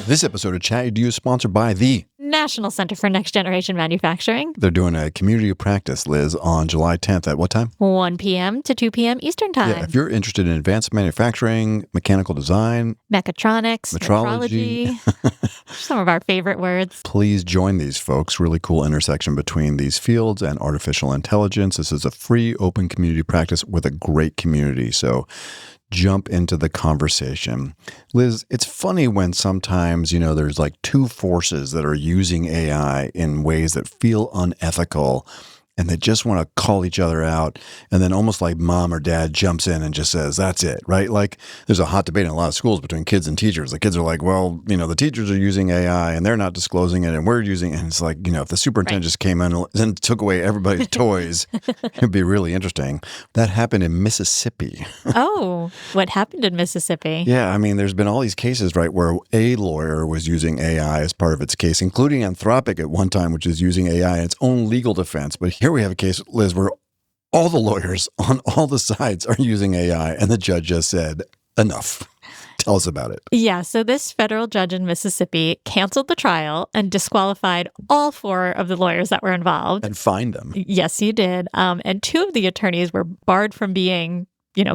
This episode of ChatEDU is sponsored by the National Center for Next Generation Manufacturing. They're doing a community of practice, Liz, on July 10th. At what time? 1 p.m. to 2 p.m. Eastern Time. Yeah, if you're interested in advanced manufacturing, mechanical design, mechatronics, metrology, some of our favorite words. Please join these folks. Really cool intersection between these fields and artificial intelligence. This is a free, open community practice with a great community. So jump into the conversation. Liz, it's funny when sometimes, there's like two forces that are using AI in ways that feel unethical and they just want to call each other out. And then almost like mom or dad jumps in and just says, that's it, right? Like there's a hot debate in a lot of schools between kids and teachers. The kids are like, well, the teachers are using AI and they're not disclosing it and we're using it. And it's like, if the superintendent just came in and took away everybody's toys, it'd be really interesting. That happened in Mississippi. Oh, what happened in Mississippi? Yeah, there's been all these cases, right, where a lawyer was using AI as part of its case, including Anthropic at one time, which is using AI in its own legal defense. But here we have a case, Liz, where all the lawyers on all the sides are using AI, and the judge just said, enough. Tell us about it. Yeah, so this federal judge in Mississippi canceled the trial and disqualified all 4 of the lawyers that were involved. And fined them. Yes, he did. And 2 of the attorneys were barred from being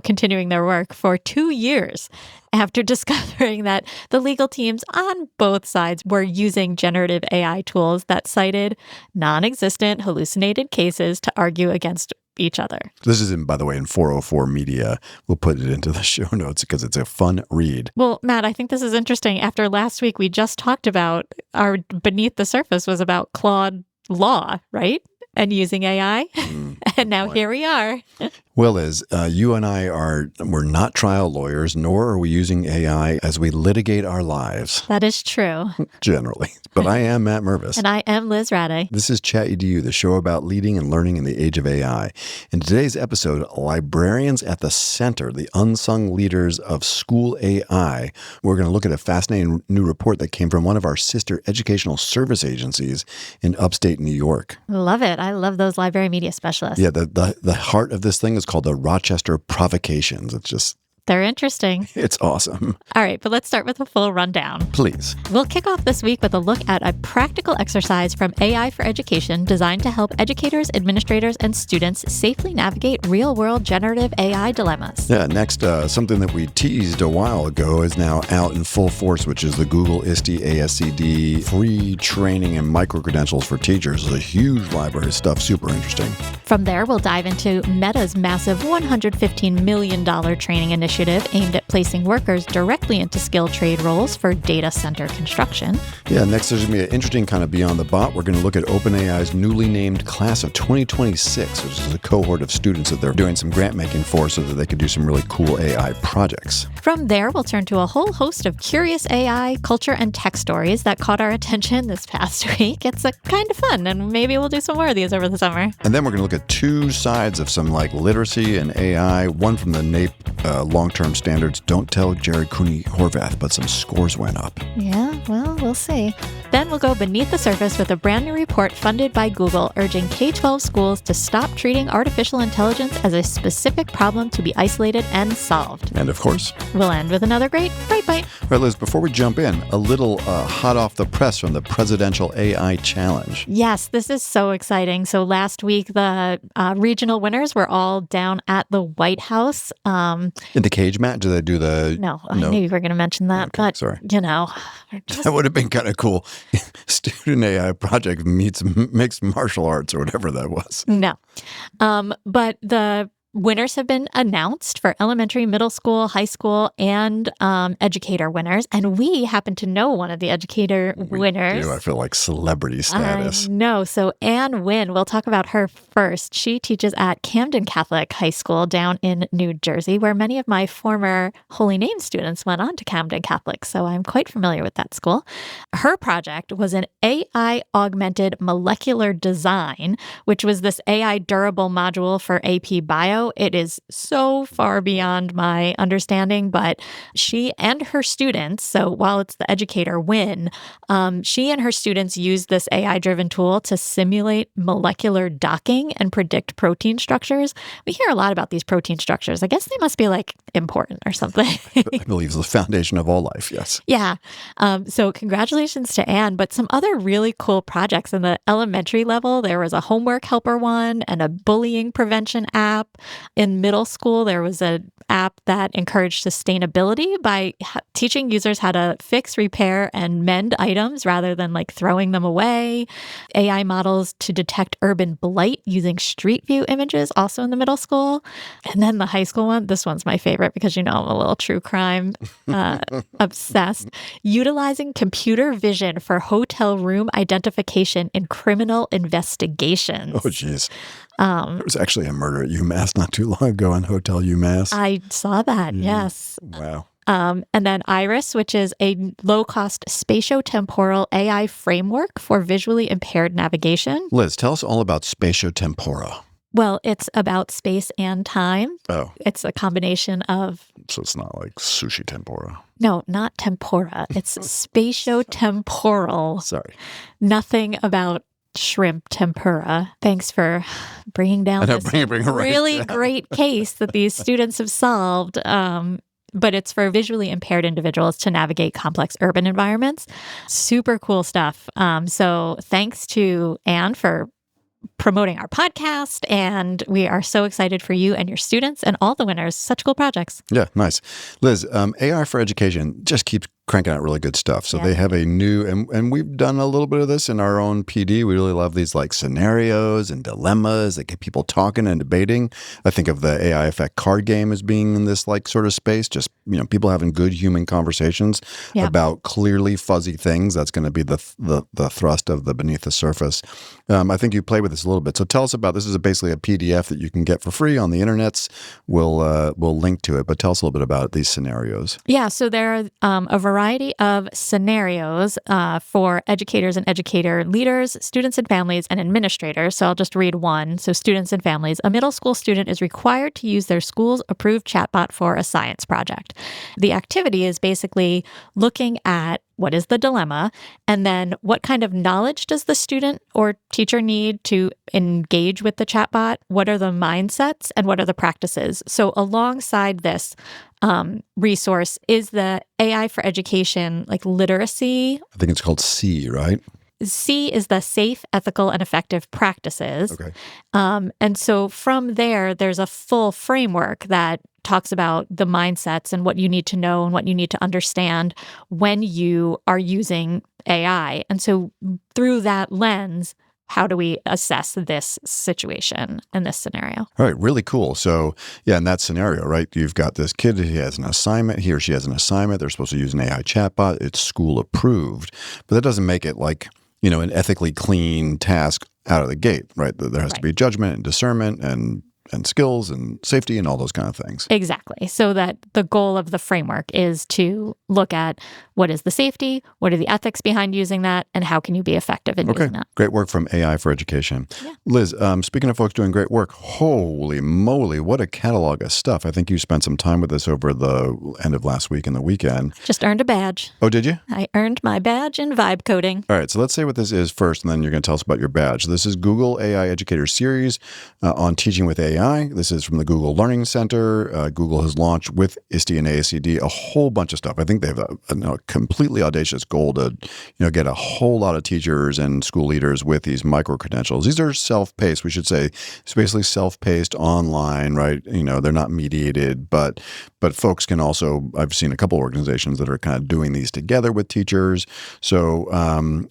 continuing their work for 2 years after discovering that the legal teams on both sides were using generative AI tools that cited non-existent hallucinated cases to argue against each other. This is, by the way, in 404 Media. We'll put it into the show notes because it's a fun read. Well, Matt, I think this is interesting. After last week, we just talked about our Beneath the Surface was about Claude Law, right? And using AI. And now here we are. Well, Liz, you and we're not trial lawyers, nor are we using AI as we litigate our lives. That is true. Generally. But I am Matt Mervis. And I am Liz Rade. This is ChatEDU, the show about leading and learning in the age of AI. In today's episode, Librarians at the Center, the unsung leaders of school AI. We're going to look at a fascinating new report that came from one of our sister educational service agencies in upstate New York. Love it. I love those library media specialists. Yeah, the heart of this thing is called the Rochester Provocations. They're interesting. It's awesome. All right, but let's start with a full rundown. Please. We'll kick off this week with a look at a practical exercise from AI for Education designed to help educators, administrators, and students safely navigate real-world generative AI dilemmas. Yeah, next, something that we teased a while ago is now out in full force, which is the Google ISTE ASCD free training and micro-credentials for teachers. It's a huge library of stuff, super interesting. From there, we'll dive into Meta's massive $115 million training initiative aimed at placing workers directly into skilled trade roles for data center construction. Yeah, next there's going to be an interesting kind of beyond the bot. We're going to look at OpenAI's newly named class of 2026, which is a cohort of students that they're doing some grant making for so that they could do some really cool AI projects. From there, we'll turn to a whole host of curious AI, culture, and tech stories that caught our attention this past week. It's a kind of fun, and maybe we'll do some more of these over the summer. And then we're going to look at 2 sides of some literacy and AI, one from the NAEP long-term standards. Don't tell Jerry Cooney Horvath, but some scores went up. Yeah, well, we'll see. Then we'll go beneath the surface with a brand new report funded by Google urging K-12 schools to stop treating artificial intelligence as a specific problem to be isolated and solved. And of course, we'll end with another great Bright Bite. All right, Liz, before we jump in, a little hot off the press from the Presidential AI Challenge. Yes, this is so exciting. So last week, the regional winners were all down at the White House. In the cage match? Do they do the... No, I knew you were going to mention that, okay, but, sorry. Just... That would have been kind of cool. Student AI project meets mixed martial arts or whatever that was. No. But the winners have been announced for elementary, middle school, high school, and educator winners. And we happen to know one of the educator winners. I feel like celebrity status. No. So Ann Wynn, we'll talk about her first. She teaches at Camden Catholic High School down in New Jersey, where many of my former Holy Name students went on to Camden Catholic. So I'm quite familiar with that school. Her project was an AI-augmented molecular design, which was this AI durable module for AP Bio scenario. It is so far beyond my understanding, but she and her students, so while it's the educator win, she and her students use this AI-driven tool to simulate molecular docking and predict protein structures. We hear a lot about these protein structures. I guess they must be like important or something. I believe it's the foundation of all life, yes. Yeah. So congratulations to Anne, but some other really cool projects in the elementary level. There was a homework helper one and a bullying prevention app. In middle school, there was an app that encouraged sustainability by teaching users how to fix, repair, and mend items rather than like throwing them away. AI models to detect urban blight using street view images, also in the middle school. And then the high school one, this one's my favorite because, I'm a little true crime obsessed. Utilizing computer vision for hotel room identification in criminal investigations. Oh, geez. There was actually a murder at UMass not too long ago on Hotel UMass. I saw that, yes. Wow. And then Iris, which is a low-cost spatiotemporal AI framework for visually impaired navigation. Liz, tell us all about spatiotempora. Well, it's about space and time. Oh. It's a combination of... So it's not like sushi tempura. No, not tempura. It's spatiotemporal. Sorry. Nothing about shrimp tempura. Thanks for bringing down this really great case that these students have solved. But it's for visually impaired individuals to navigate complex urban environments. Super cool stuff. So thanks to Anne for promoting our podcast, and we are so excited for you and your students and all the winners. Such cool projects. Yeah, nice. Liz, AI for Education just keeps cranking out really good stuff. So they have a new, and we've done a little bit of this in our own PD. We really love these like scenarios and dilemmas that get people talking and debating. I think of the AI Effect card game as being in this like sort of space, just, people having good human conversations about clearly fuzzy things. That's going to be the thrust of the Beneath the Surface. I think you played with this a little bit. So tell us about, this is basically a PDF that you can get for free on the internets. We'll link to it, but tell us a little bit about these scenarios. Yeah, so there are a variety of scenarios for educators and educator leaders, students and families, and administrators. So I'll just read one. So students and families. A middle school student is required to use their school's approved chatbot for a science project. The activity is basically looking at what is the dilemma, and then what kind of knowledge does the student or teacher need to engage with the chatbot? What are the mindsets and what are the practices? So alongside this resource is the AI for Education, like literacy. I think it's called C, right? C is the safe, ethical, and effective practices. Okay. And so from there, there's a full framework that talks about the mindsets and what you need to know and what you need to understand when you are using AI. And so through that lens, how do we assess this situation and this scenario? All right, really cool. So, yeah, in that scenario, right, you've got this kid, he or she has an assignment. They're supposed to use an AI chatbot. It's school approved, but that doesn't make it like, an ethically clean task out of the gate, right? There has to be judgment and discernment and skills and safety and all those kind of things. Exactly. So that the goal of the framework is to look at what is the safety, what are the ethics behind using that, and how can you be effective in using that. Great work from AI for Education. Yeah. Liz, speaking of folks doing great work, holy moly, what a catalog of stuff. I think you spent some time with this over the end of last week and the weekend. Just earned a badge. Oh, did you? I earned my badge in vibe coding. All right, so let's say what this is first, and then you're going to tell us about your badge. This is Google AI Educator Series on teaching with AI. This is from the Google Learning Center. Google has launched with ISTE and ASCD a whole bunch of stuff. I think they have a completely audacious goal to get a whole lot of teachers and school leaders with these micro-credentials. These are self-paced, we should say. It's basically self-paced online, right? They're not mediated, but folks can also, I've seen a couple organizations that are kind of doing these together with teachers. So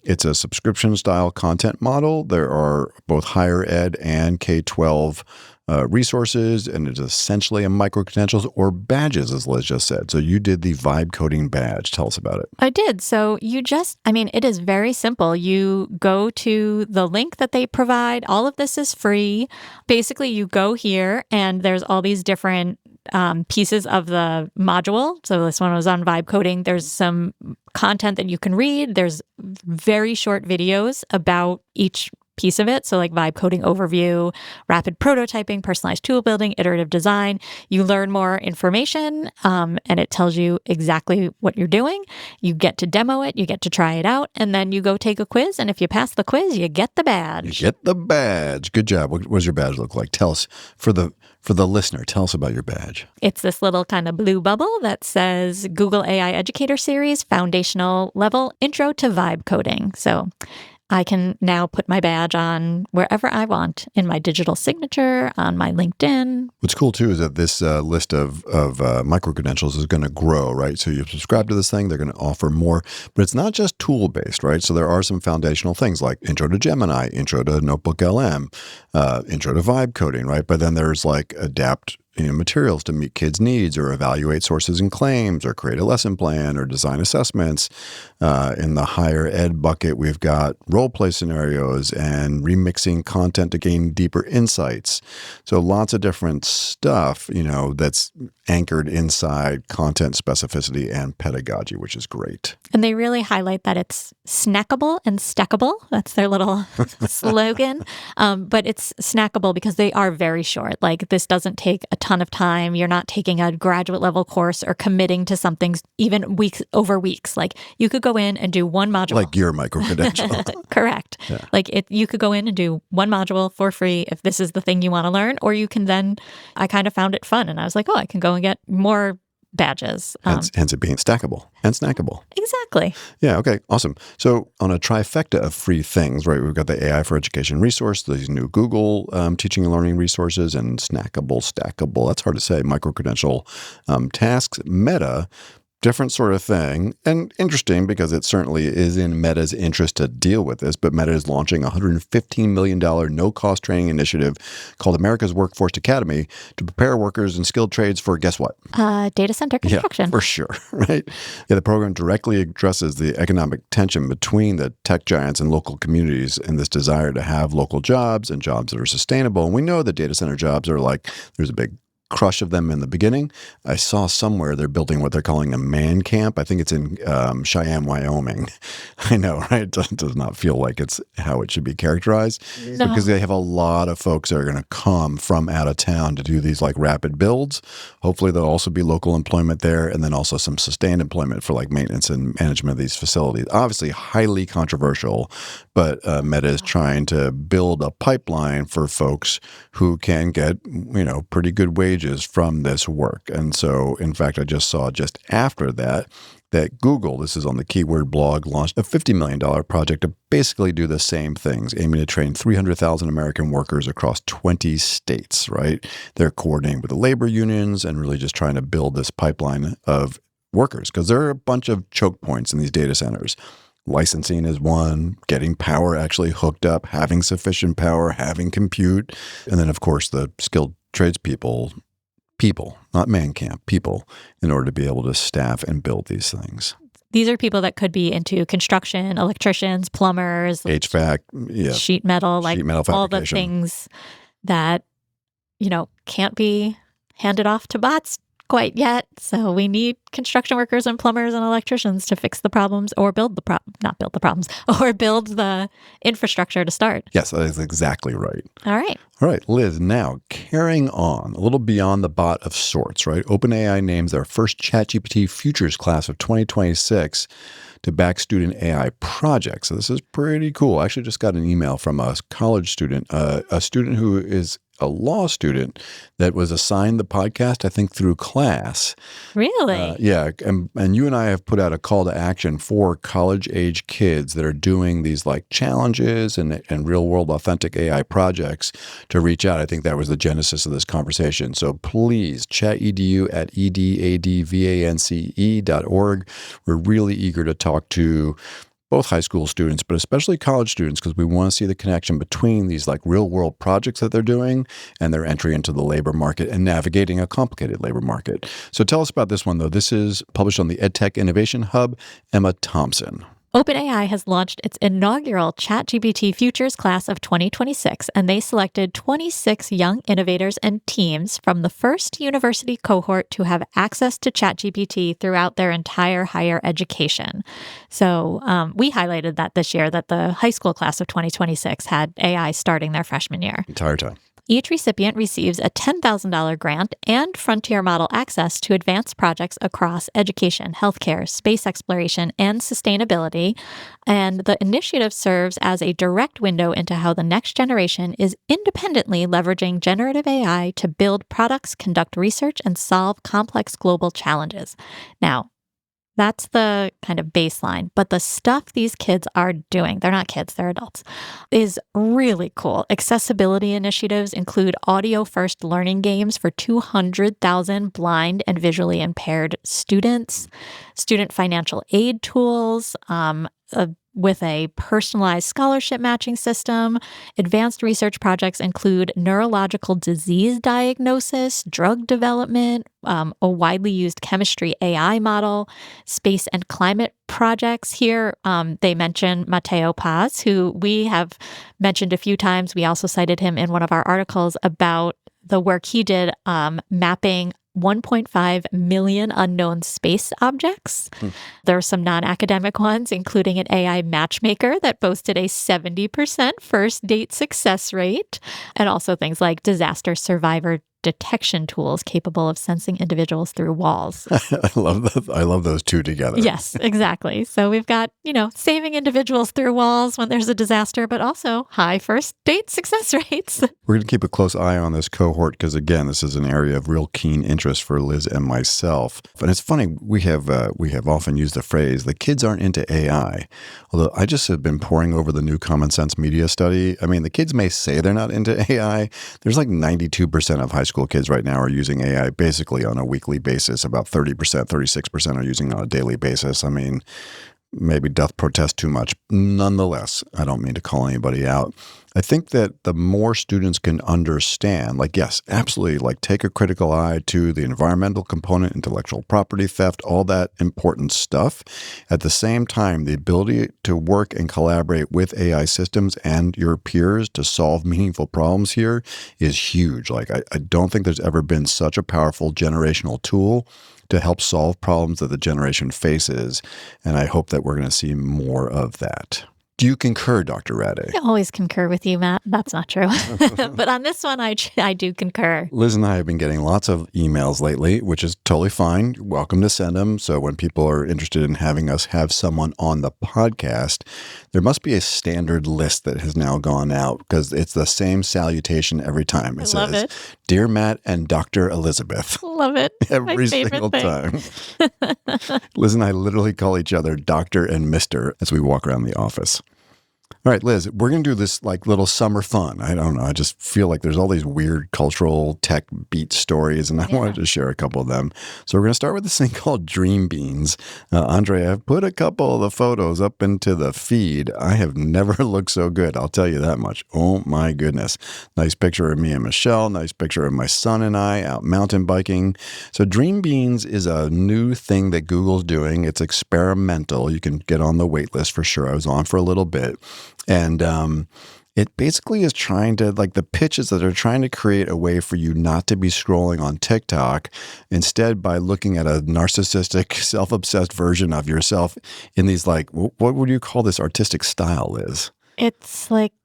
it's a subscription-style content model. There are both higher ed and K-12 resources, and it's essentially a micro-credentials or badges, as Liz just said. So you did the vibe coding badge. Tell us about it. I did. So it is very simple. You go to the link that they provide. All of this is free. Basically, you go here and there's all these different pieces of the module. So this one was on vibe coding. There's some content that you can read. There's very short videos about each piece of it. So like vibe coding overview, rapid prototyping, personalized tool building, iterative design. You learn more information and it tells you exactly what you're doing. You get to demo it, you get to try it out, and then you go take a quiz. And if you pass the quiz, you get the badge. You get the badge. Good job. What does your badge look like? Tell us, for the listener, tell us about your badge. It's this little kind of blue bubble that says Google AI Educator Series, Foundational Level, Intro to Vibe Coding. So I can now put my badge on wherever I want, in my digital signature, on my LinkedIn. What's cool, too, is that this list of micro-credentials is going to grow, right? So you subscribe to this thing, they're going to offer more. But it's not just tool-based, right? So there are some foundational things like intro to Gemini, intro to NotebookLM, intro to vibe coding, right? But then there's like adapt materials to meet kids' needs, or evaluate sources and claims, or create a lesson plan, or design assessments. In the higher ed bucket, we've got role play scenarios and remixing content to gain deeper insights. So lots of different stuff, that's anchored inside content specificity and pedagogy, which is great. And they really highlight that it's snackable and stackable. That's their little slogan. But it's snackable because they are very short. Like, this doesn't take a ton of time. You're not taking a graduate level course or committing to something even over weeks. Like, you could go in and do one module. Like your micro-credential. Correct. Yeah. Like, you could go in and do one module for free if this is the thing you want to learn, or you can then, I kind of found it fun. And I was like, I can go and get more badges. Hence it being stackable and snackable. Exactly. Yeah, okay, awesome. So on a trifecta of free things, right, we've got the AI for Education resource, these new Google teaching and learning resources, and snackable, stackable, that's hard to say, micro-credential tasks. Meta, different sort of thing, and interesting because it certainly is in Meta's interest to deal with this, but Meta is launching a $115 million no-cost training initiative called America's Workforce Academy to prepare workers in skilled trades for, guess what? Data center construction. Yeah, for sure, right? Yeah, the program directly addresses the economic tension between the tech giants and local communities and this desire to have local jobs and jobs that are sustainable. And we know that data center jobs are like, there's a big crush of them in the beginning. I saw somewhere they're building what they're calling a man camp. I think it's in Cheyenne, Wyoming. I know, right? It does not feel like it's how it should be characterized. No. Because they have a lot of folks that are going to come from out of town to do these like rapid builds. Hopefully there'll also be local employment there, and then also some sustained employment for like maintenance and management of these facilities. Obviously highly controversial, but Meta is trying to build a pipeline for folks who can get, pretty good wages from this work. And so, in fact, I just saw just after that Google, this is on the Keyword blog, launched a $50 million project to basically do the same things, aiming to train 300,000 American workers across 20 states, right? They're coordinating with the labor unions and really just trying to build this pipeline of workers, because there are a bunch of choke points in these data centers. Licensing is one, getting power actually hooked up, having sufficient power, having compute, and then, of course, the skilled tradespeople, not man camp, people, in order to be able to staff and build these things. These are people that could be into construction, electricians, plumbers, HVAC, sheet metal, like sheet metal all the fabrication. things that, can't be handed off to bots quite yet. So we need construction workers and plumbers and electricians to fix the problems, or build the infrastructure to start. Yes, that is exactly right. All right, Liz, now carrying on a little beyond the bot of sorts, right? OpenAI names their first ChatGPT Futures class of 2026 to back student AI projects. So this is pretty cool. I actually just got an email from a college student, a student who is a law student that was assigned the podcast, I think, through class. Really? Yeah. And you and I have put out a call to action for college-age kids that are doing these like challenges and real-world authentic AI projects to reach out. I think that was the genesis of this conversation. So please, ChatEDU at edadvance.org. We're really eager to talk to both high school students, but especially college students, because we want to see the connection between these like real world projects that they're doing and their entry into the labor market and navigating a complicated labor market. So tell us about this one, though. This is published on the EdTech Innovation Hub. Emma Thompson. OpenAI has launched its inaugural ChatGPT Futures class of 2026, and they selected 26 young innovators and teams from the first university cohort to have access to ChatGPT throughout their entire higher education. So we highlighted that this year, that the high school class of 2026 had AI starting their freshman year. Entire time. Each recipient receives a $10,000 grant and frontier model access to advanced projects across education, healthcare, space exploration, and sustainability. And the initiative serves as a direct window into how the next generation is independently leveraging generative AI to build products, conduct research, and solve complex global challenges. Now, that's the kind of baseline. But the stuff these kids are doing, they're not kids, they're adults, is really cool. Accessibility initiatives include audio-first learning games for 200,000 blind and visually impaired students, student financial aid tools, with a personalized scholarship matching system. Advanced research projects include neurological disease diagnosis, drug development, a widely used chemistry AI model, space and climate projects. Here, they mention Matteo Paz, who we have mentioned a few times. We also cited him in one of our articles about the work he did mapping 1.5 million unknown space objects. There are some non-academic ones, including an AI matchmaker that boasted a 70% first date success rate, and also things like disaster survivor detection tools capable of sensing individuals through walls. I love those two together. Yes, exactly. So we've got, saving individuals through walls when there's a disaster, but also high first date success rates. We're going to keep a close eye on this cohort because, again, this is an area of real keen interest for Liz and myself. And it's funny, we have often used the phrase, the kids aren't into AI. Although I just have been poring over the new Common Sense Media study. I mean, the kids may say they're not into AI. There's like 92% of high school kids right now are using AI basically on a weekly basis. About 30%, 36% are using it on a daily basis. I mean, maybe doth protest too much. Nonetheless, I don't mean to call anybody out. I think that the more students can understand, yes, absolutely, take a critical eye to the environmental component, intellectual property theft, all that important stuff. At the same time, the ability to work and collaborate with AI systems and your peers to solve meaningful problems here is huge. I don't think there's ever been such a powerful generational tool to help solve problems that the generation faces. And I hope that we're going to see more of that. Do you concur, Dr. Rade? I always concur with you, Matt. That's not true. But on this one, I do concur. Liz and I have been getting lots of emails lately, which is totally fine. You're welcome to send them. So when people are interested in having us have someone on the podcast, there must be a standard list that has now gone out because it's the same salutation every time. It says, Dear Matt and Dr. Elizabeth. Love it. Every single time. Liz and I literally call each other Doctor and Mr. as we walk around the office. All right, Liz, we're going to do this little summer fun. I don't know. I just feel like there's all these weird cultural tech beat stories, and I wanted to share a couple of them. So we're going to start with this thing called Dream Beans. Andre, I've put a couple of the photos up into the feed. I have never looked so good. I'll tell you that much. Oh, my goodness. Nice picture of me and Michelle. Nice picture of my son and I out mountain biking. So Dream Beans is a new thing that Google's doing. It's experimental. You can get on the wait list for sure. I was on for a little bit. And it basically is trying to, the pitch is that they're trying to create a way for you not to be scrolling on TikTok, instead by looking at a narcissistic, self-obsessed version of yourself in these, what would you call this artistic style, Liz? It's realistic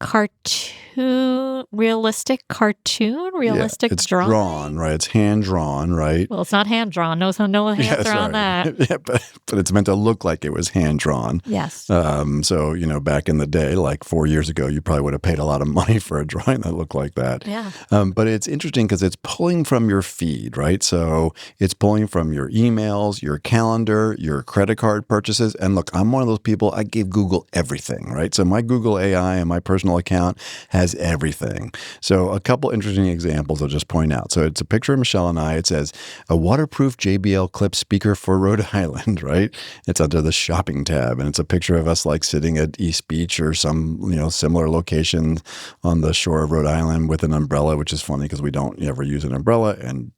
it's drawing. Drawn, right? It's hand-drawn, right? Well, it's not hand-drawn. No hands are on that. Yeah, but it's meant to look like it was hand-drawn. Yes. So, back in the day, 4 years ago, you probably would have paid a lot of money for a drawing that looked like that. Yeah. But it's interesting because it's pulling from your feed, right? So it's pulling from your emails, your calendar, your credit card purchases. And look, I'm one of those people, I give Google everything, right? So my Google AI and my personal account has everything. So a couple interesting examples I'll just point out. So it's a picture of Michelle and I. It says, a waterproof JBL clip speaker for Rhode Island, right? It's under the shopping tab. And it's a picture of us sitting at East Beach or some, similar location on the shore of Rhode Island with an umbrella, which is funny because we don't ever use an umbrella, and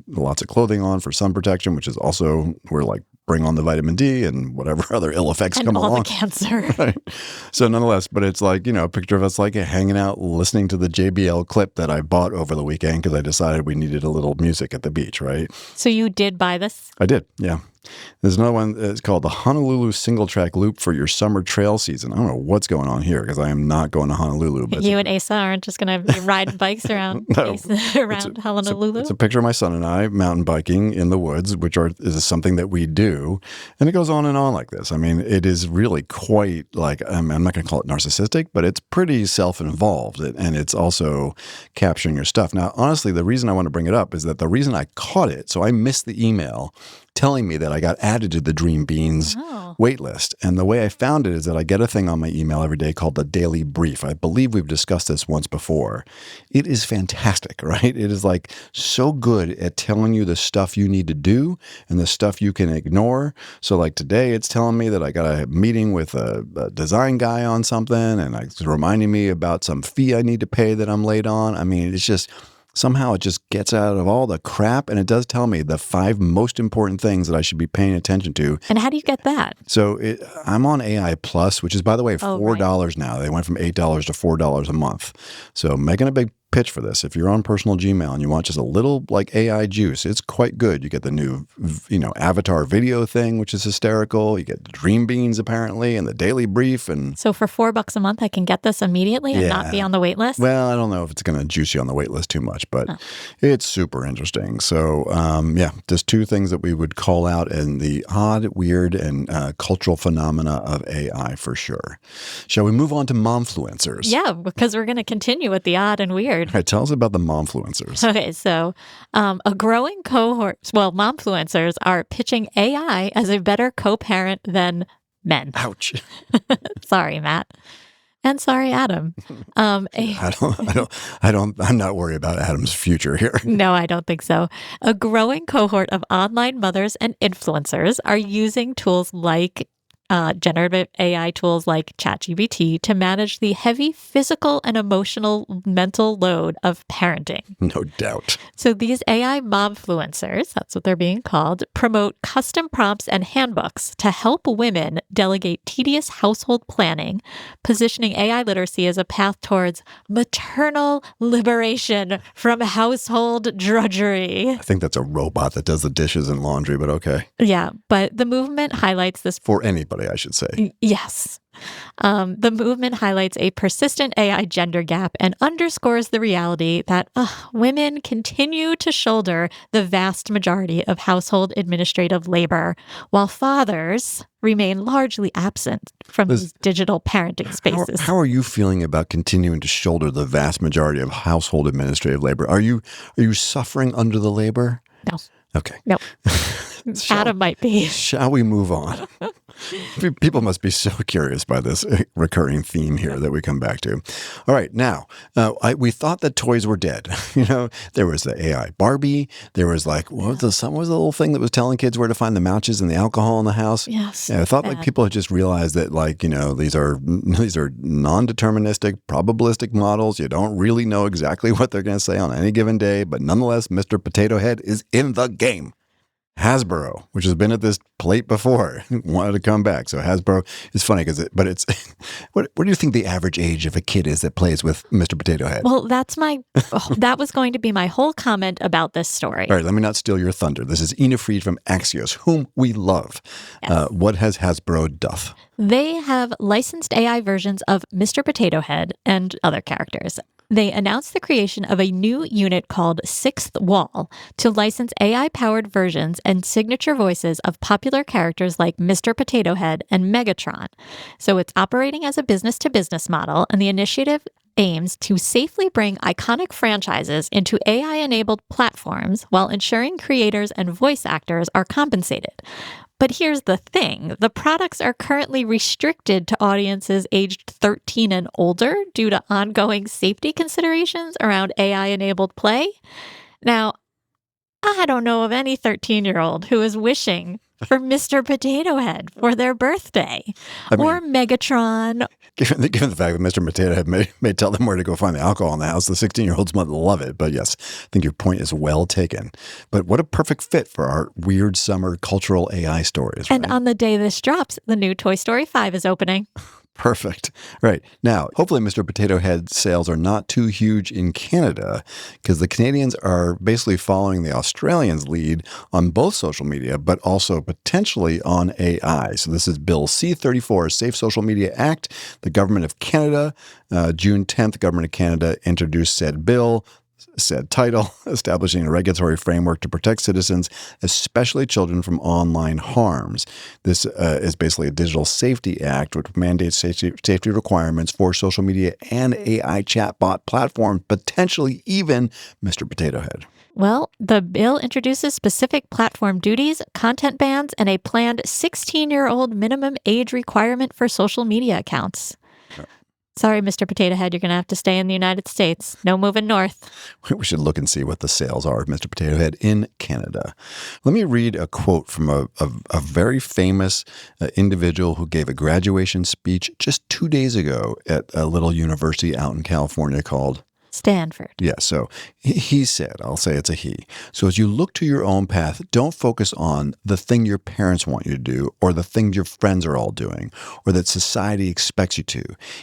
lots of clothing on for sun protection, which is also, we're bring on the vitamin D and whatever other ill effects come all along. the cancer. Right. So nonetheless, but it's like, a picture of us like hanging out, listening to the JBL clip that I bought over the weekend because I decided we needed a little music at the beach, right? So you did buy this? I did, yeah. There's another one. It's called the Honolulu Single Track Loop for your summer trail season. I don't know what's going on here because I am not going to Honolulu. But you and Asa aren't just going to be riding bikes around Honolulu? It's a picture of my son and I mountain biking in the woods, which is something that we do. And it goes on and on like this. I mean, it is really quite like, I'm not going to call it narcissistic, but it's pretty self-involved. And it's also capturing your stuff. Now, honestly, the reason I want to bring it up is that the reason I caught it, so I missed the email telling me that I got added to the Dream Beans wait list. And the way I found it is that I get a thing on my email every day called the Daily Brief. I believe we've discussed this once before. It is fantastic, right? It is like so good at telling you the stuff you need to do and the stuff you can ignore. So like today, it's telling me that I got a meeting with a design guy on something, and it's reminding me about some fee I need to pay that I'm late on. I mean, it's just... somehow it just gets out of all the crap, and it does tell me the 5 most important things that I should be paying attention to. And how do you get that? So I'm on AI Plus, which is, by the way, $4 now. They went from $8 to $4 a month. So making a big pitch for this. If you're on personal Gmail and you want just a little like AI juice, it's quite good. You get the new, avatar video thing, which is hysterical. You get Dream Beans apparently, and the Daily Brief. And so for $4 a month, I can get this immediately and not be on the wait list? Well, I don't know if it's going to juice you on the wait list too much, but it's super interesting. So, just 2 things that we would call out in the odd, weird, and cultural phenomena of AI for sure. Shall we move on to momfluencers? Yeah, because we're going to continue with the odd and weird. All right, tell us about the momfluencers. Okay, so a growing cohort, momfluencers are pitching AI as a better co-parent than men. Ouch. Sorry, Matt. And sorry, Adam. I'm not worried about Adam's future here. No, I don't think so. A growing cohort of online mothers and influencers are using tools like generative AI tools like ChatGPT to manage the heavy physical and emotional mental load of parenting. No doubt. So these AI momfluencers, that's what they're being called, promote custom prompts and handbooks to help women delegate tedious household planning, positioning AI literacy as a path towards maternal liberation from household drudgery. I think that's a robot that does the dishes and laundry, but okay. Yeah, but the movement highlights this. For anybody, I should say. Yes. The movement highlights a persistent AI gender gap and underscores the reality that women continue to shoulder the vast majority of household administrative labor, while fathers remain largely absent from these digital parenting spaces. How are you feeling about continuing to shoulder the vast majority of household administrative labor? Are you suffering under the labor? No. Okay. No. Adam might be. Shall we move on? People must be so curious by this recurring theme here that we come back to. All right. Now, we thought that toys were dead. There was the AI Barbie. There was what was the little thing that was telling kids where to find the matches and the alcohol in the house? Yes. Yeah, I thought people had just realized that these are non-deterministic, probabilistic models. You don't really know exactly what they're going to say on any given day, but nonetheless, Mr. Potato Head is in the game. Hasbro, which has been at this plate before, wanted to come back. So Hasbro is funny what do you think the average age of a kid is that plays with Mr. Potato Head? Well, that was going to be my whole comment about this story. All right, let me not steal your thunder. This is Ina Fried from Axios, whom we love. Yes. What has Hasbro doth? They have licensed AI versions of Mr. Potato Head and other characters. They announced the creation of a new unit called Sixth Wall to license AI-powered versions and signature voices of popular characters like Mr. Potato Head and Megatron. So it's operating as a business-to-business model, and the initiative aims to safely bring iconic franchises into AI-enabled platforms while ensuring creators and voice actors are compensated. But here's the thing. The products are currently restricted to audiences aged 13 and older due to ongoing safety considerations around AI-enabled play. Now, I don't know of any 13-year-old who is wishing for Mr. Potato Head for their birthday, or Megatron. Given the fact that Mr. Potato Head may tell them where to go find the alcohol in the house, the 16-year-olds might love it. But yes, I think your point is well taken. But what a perfect fit for our weird summer cultural AI stories. And right? on the day this drops, the new Toy Story 5 is opening. Perfect. Right. Now, hopefully Mr. Potato Head sales are not too huge in Canada because the Canadians are basically following the Australians' lead on both social media, but also potentially on AI. So this is Bill C-34, Safe Social Media Act. The Government of Canada, June 10th, the Government of Canada introduced said bill. Said title, establishing a regulatory framework to protect citizens, especially children, from online harms. This is basically a digital safety act, which mandates safety requirements for social media and AI chatbot platforms, potentially even Mr. Potato Head. Well, the bill introduces specific platform duties, content bans, and a planned 16-year-old minimum age requirement for social media accounts. Sorry, Mr. Potato Head, you're going to have to stay in the United States. No moving north. We should look and see what the sales are of Mr. Potato Head in Canada. Let me read a quote from a very famous individual who gave a graduation speech just 2 days ago at a little university out in California called Stanford. Yeah, so he said, I'll say it's a he. So as you look to your own path, don't focus on the thing your parents want you to do or the things your friends are all doing or that society expects you to.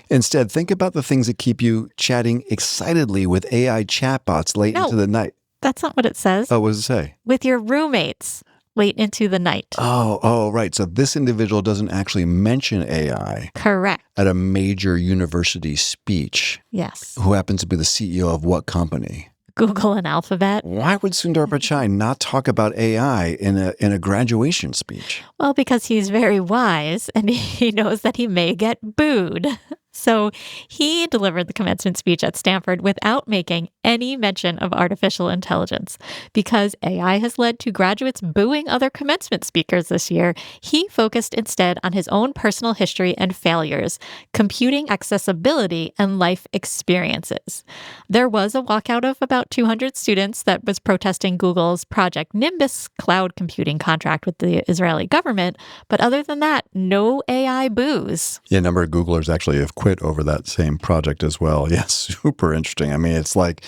Instead, think about the things that keep you chatting excitedly with AI chatbots late into the night. That's not what it says. Oh, what does it say? With your roommates late into the night. Oh, right. So this individual doesn't actually mention AI. Correct. At a major university speech. Yes. Who happens to be the CEO of what company? Google and Alphabet. Why would Sundar Pichai not talk about AI in a graduation speech? Well, because he's very wise and he knows that he may get booed. So he delivered the commencement speech at Stanford without making any mention of artificial intelligence. Because AI has led to graduates booing other commencement speakers this year, he focused instead on his own personal history and failures, computing accessibility and life experiences. There was a walkout of about 200 students that was protesting Google's Project Nimbus cloud computing contract with the Israeli government. But other than that, no AI boos. Yeah, a number of Googlers actually have quit over that same project as well. Yeah, super interesting. I mean, it's like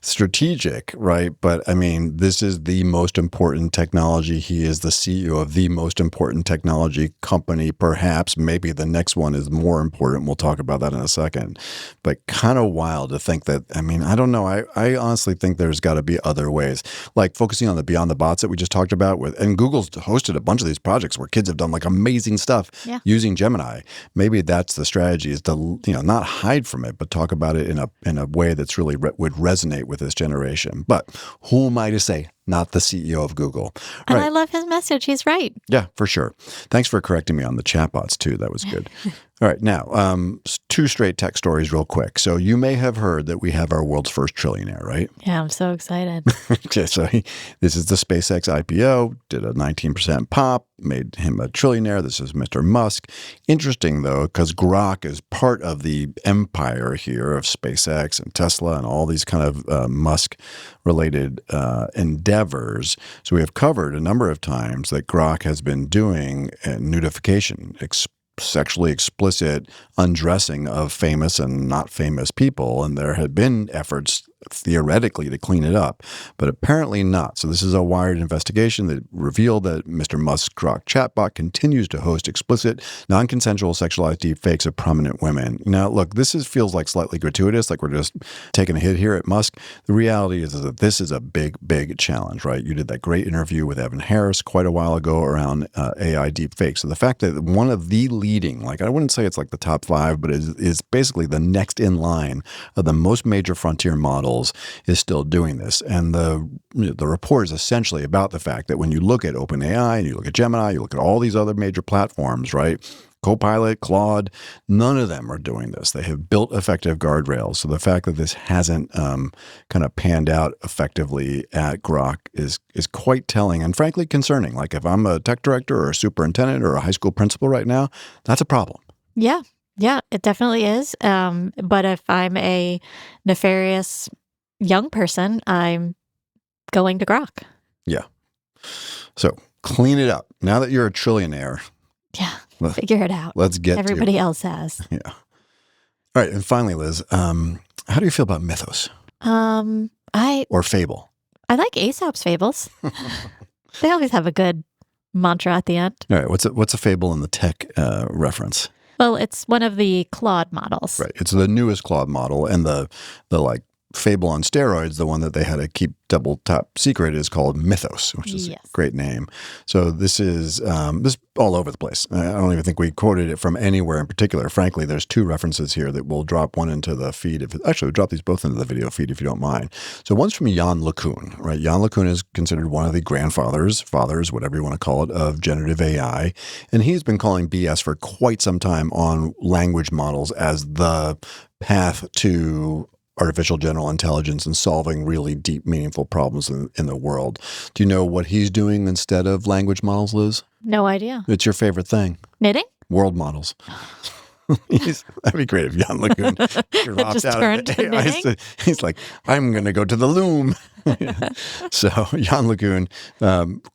strategic, right? But I mean, this is the most important technology. He is the CEO of the most important technology company, perhaps. Maybe the next one is more important. We'll talk about that in a second. But kind of wild to think that, I mean, I don't know. I honestly think there's got to be other ways, like focusing on the Beyond the Bots that we just talked about with, and Google's hosted a bunch of these projects where kids have done like amazing stuff using Gemini. Maybe that's the strategy, is to not hide from it, but talk about it in a way that's really would resonate with this generation. But who am I to say? Not the CEO of Google. And I love his message. He's right. Yeah, for sure. Thanks for correcting me on the chatbots too. That was good. All right. Now, 2 straight tech stories real quick. So you may have heard that we have our world's first trillionaire, right? Yeah, I'm so excited. Okay, so this is the SpaceX IPO, did a 19% pop, made him a trillionaire. This is Mr. Musk. Interesting, though, because Grok is part of the empire here of SpaceX and Tesla and all these kind of Musk-related endeavors. So we have covered a number of times that Grok has been doing nudification, sexually explicit undressing of famous and not famous people. And there had been efforts theoretically to clean it up, but apparently not. So this is a Wired investigation that revealed that Mr. Musk's Grok chatbot continues to host explicit, non-consensual sexualized deepfakes of prominent women. Now, look, this feels like slightly gratuitous, like we're just taking a hit here at Musk. The reality is that this is a big, big challenge, right? You did that great interview with Evan Harris quite a while ago around AI deepfakes. So the fact that one of the leading, like I wouldn't say it's like the top 5, but is basically the next in line of the most major frontier models is still doing this. And the report is essentially about the fact that when you look at OpenAI and you look at Gemini, you look at all these other major platforms, right? Copilot, Claude, none of them are doing this. They have built effective guardrails. So the fact that this hasn't kind of panned out effectively at Grok is quite telling and frankly concerning. Like if I'm a tech director or a superintendent or a high school principal right now, that's a problem. Yeah, it definitely is. But if I'm a nefarious young person, I'm going to Grok. Yeah. So clean it up. Now that you're a trillionaire. Yeah, figure it out. Let's get Everybody else has. Yeah. All right. And finally, Liz, how do you feel about mythos? Or fable? I like Aesop's fables. They always have a good mantra at the end. All right. What's a fable in the tech reference? Well, it's one of the Claude models. Right. It's the newest Claude model, and the like fable on steroids, the one that they had to keep double top secret, is called Mythos, which is a great name. So this is this all over the place. I don't even think we quoted it from anywhere in particular. Frankly, there's two references here that we'll drop one into the feed. We'll drop these both into the video feed if you don't mind. So one's from Yann LeCun, right? Yann LeCun is considered one of the fathers, whatever you want to call it, of generative AI. And he's been calling BS for quite some time on language models as the path to artificial general intelligence and solving really deep, meaningful problems in the world. Do you know what he's doing instead of language models, Liz? No idea. It's your favorite thing. Knitting? World models. That'd be great if Yann LeCun just turned to knitting. He's like, I'm going to go to the loom. So Yann LeCun,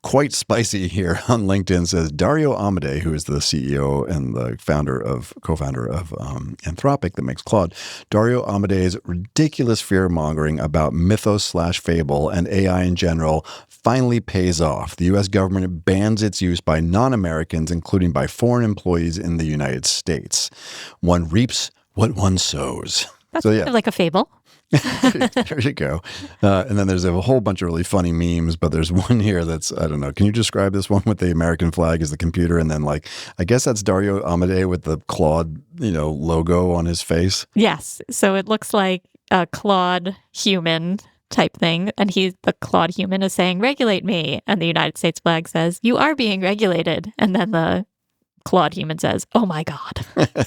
quite spicy here on LinkedIn, says Dario Amodei, who is the CEO and the co-founder of Anthropic that makes Claude, Dario Amodei's ridiculous fear-mongering about mythos/fable and AI in general finally pays off. The U.S. government bans its use by non-Americans, including by foreign employees in the United States. One reaps what one sows. That's kind of like a fable. There you go. And then there's a whole bunch of really funny memes, but there's one here that's, I don't know. Can you describe this one with the American flag as the computer? And then I guess that's Dario Amodei with the Claude, logo on his face. Yes. So it looks like a Claude human type thing. And the Claude human is saying, regulate me. And the United States flag says, you are being regulated. And then the Claude human says, oh my God.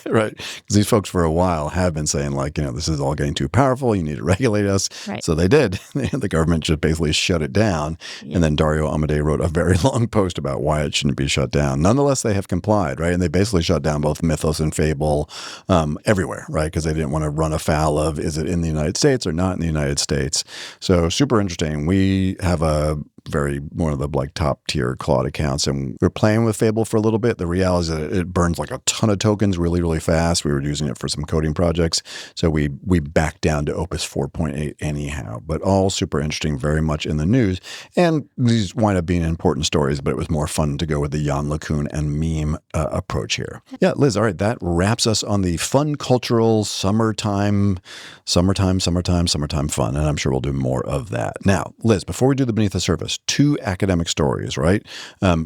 Right. Because these folks for a while have been saying this is all getting too powerful. You need to regulate us. Right. So they did. The government just basically shut it down. Yeah. And then Dario Amodei wrote a very long post about why it shouldn't be shut down. Nonetheless, they have complied, right? And they basically shut down both Mythos and Fable everywhere, right? Because they didn't want to run afoul of, is it in the United States or not in the United States? So super interesting. We have one of the top tier Claude accounts, and we're playing with Fable for a little bit. The reality is that it burns a ton of tokens really, really fast. We were using it for some coding projects, so we backed down to Opus 4.8 anyhow. But all super interesting, very much in the news, and these wind up being important stories. But it was more fun to go with the Yann LeCun and meme approach here. Yeah, Liz. All right, that wraps us on the fun, cultural summertime fun, and I'm sure we'll do more of that. Now, Liz, before we do the Beneath the Surface, two academic stories, right?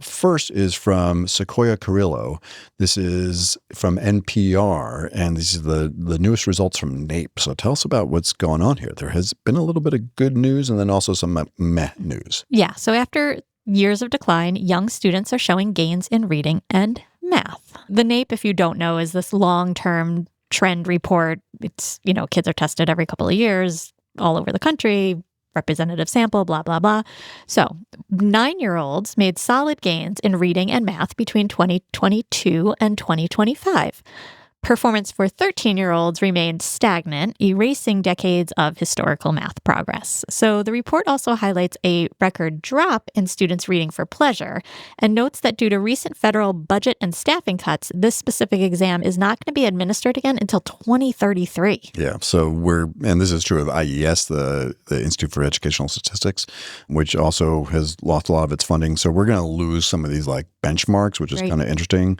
First is from Sequoia Carrillo. This is from NPR, and these are the newest results from NAEP. So tell us about what's going on here. There has been a little bit of good news and then also some meh news. Yeah. So after years of decline, young students are showing gains in reading and math. The NAEP, if you don't know, is this long-term trend report. It's, kids are tested every couple of years all over the country, representative sample, blah, blah, blah. So 9-year-olds made solid gains in reading and math between 2022 and 2025. Performance for 13-year-olds remained stagnant, erasing decades of historical math progress. So the report also highlights a record drop in students reading for pleasure and notes that due to recent federal budget and staffing cuts, this specific exam is not going to be administered again until 2033. Yeah, so and this is true of IES, the Institute for Educational Statistics, which also has lost a lot of its funding. So we're going to lose some of these benchmarks, which is kind of interesting.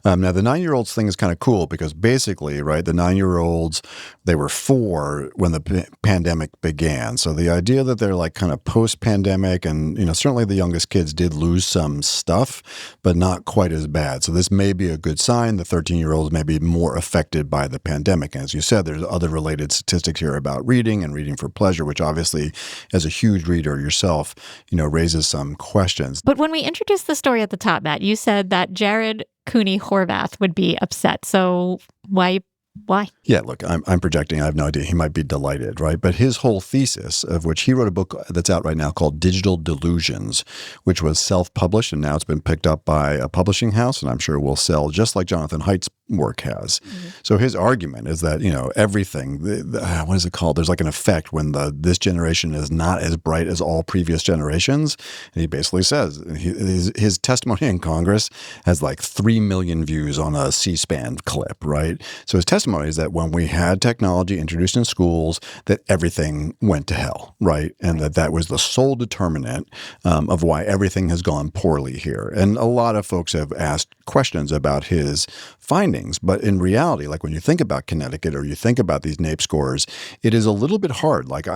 Now, the 9-year-olds thing is kind of cool because basically, right, the 9-year-olds, they were 4 when the pandemic began. So the idea that they're kind of post-pandemic and, certainly the youngest kids did lose some stuff, but not quite as bad. So this may be a good sign. The 13-year-olds may be more affected by the pandemic. And as you said, there's other related statistics here about reading and reading for pleasure, which obviously, as a huge reader yourself, raises some questions. But when we introduced the story at the top, Matt, you said that Jared Cooney Horvath would be upset. So why Why? Yeah, look, I'm projecting. I have no idea. He might be delighted, right? But his whole thesis, of which he wrote a book that's out right now called Digital Delusions, which was self-published, and now it's been picked up by a publishing house, and I'm sure will sell just like Jonathan Haidt's work has. Mm-hmm. So his argument is that, everything, what is it called? There's like an effect when this generation is not as bright as all previous generations. And he basically says his testimony in Congress has like 3 million views on a C-SPAN clip, right? So his testimony is that when we had technology introduced in schools, that everything went to hell, right? And that was the sole determinant of why everything has gone poorly here. And a lot of folks have asked questions about his findings. But in reality, like when you think about Connecticut or you think about these NAEP scores, it is a little bit hard. Like,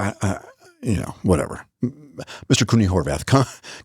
whatever. Mr. Cooney Horvath,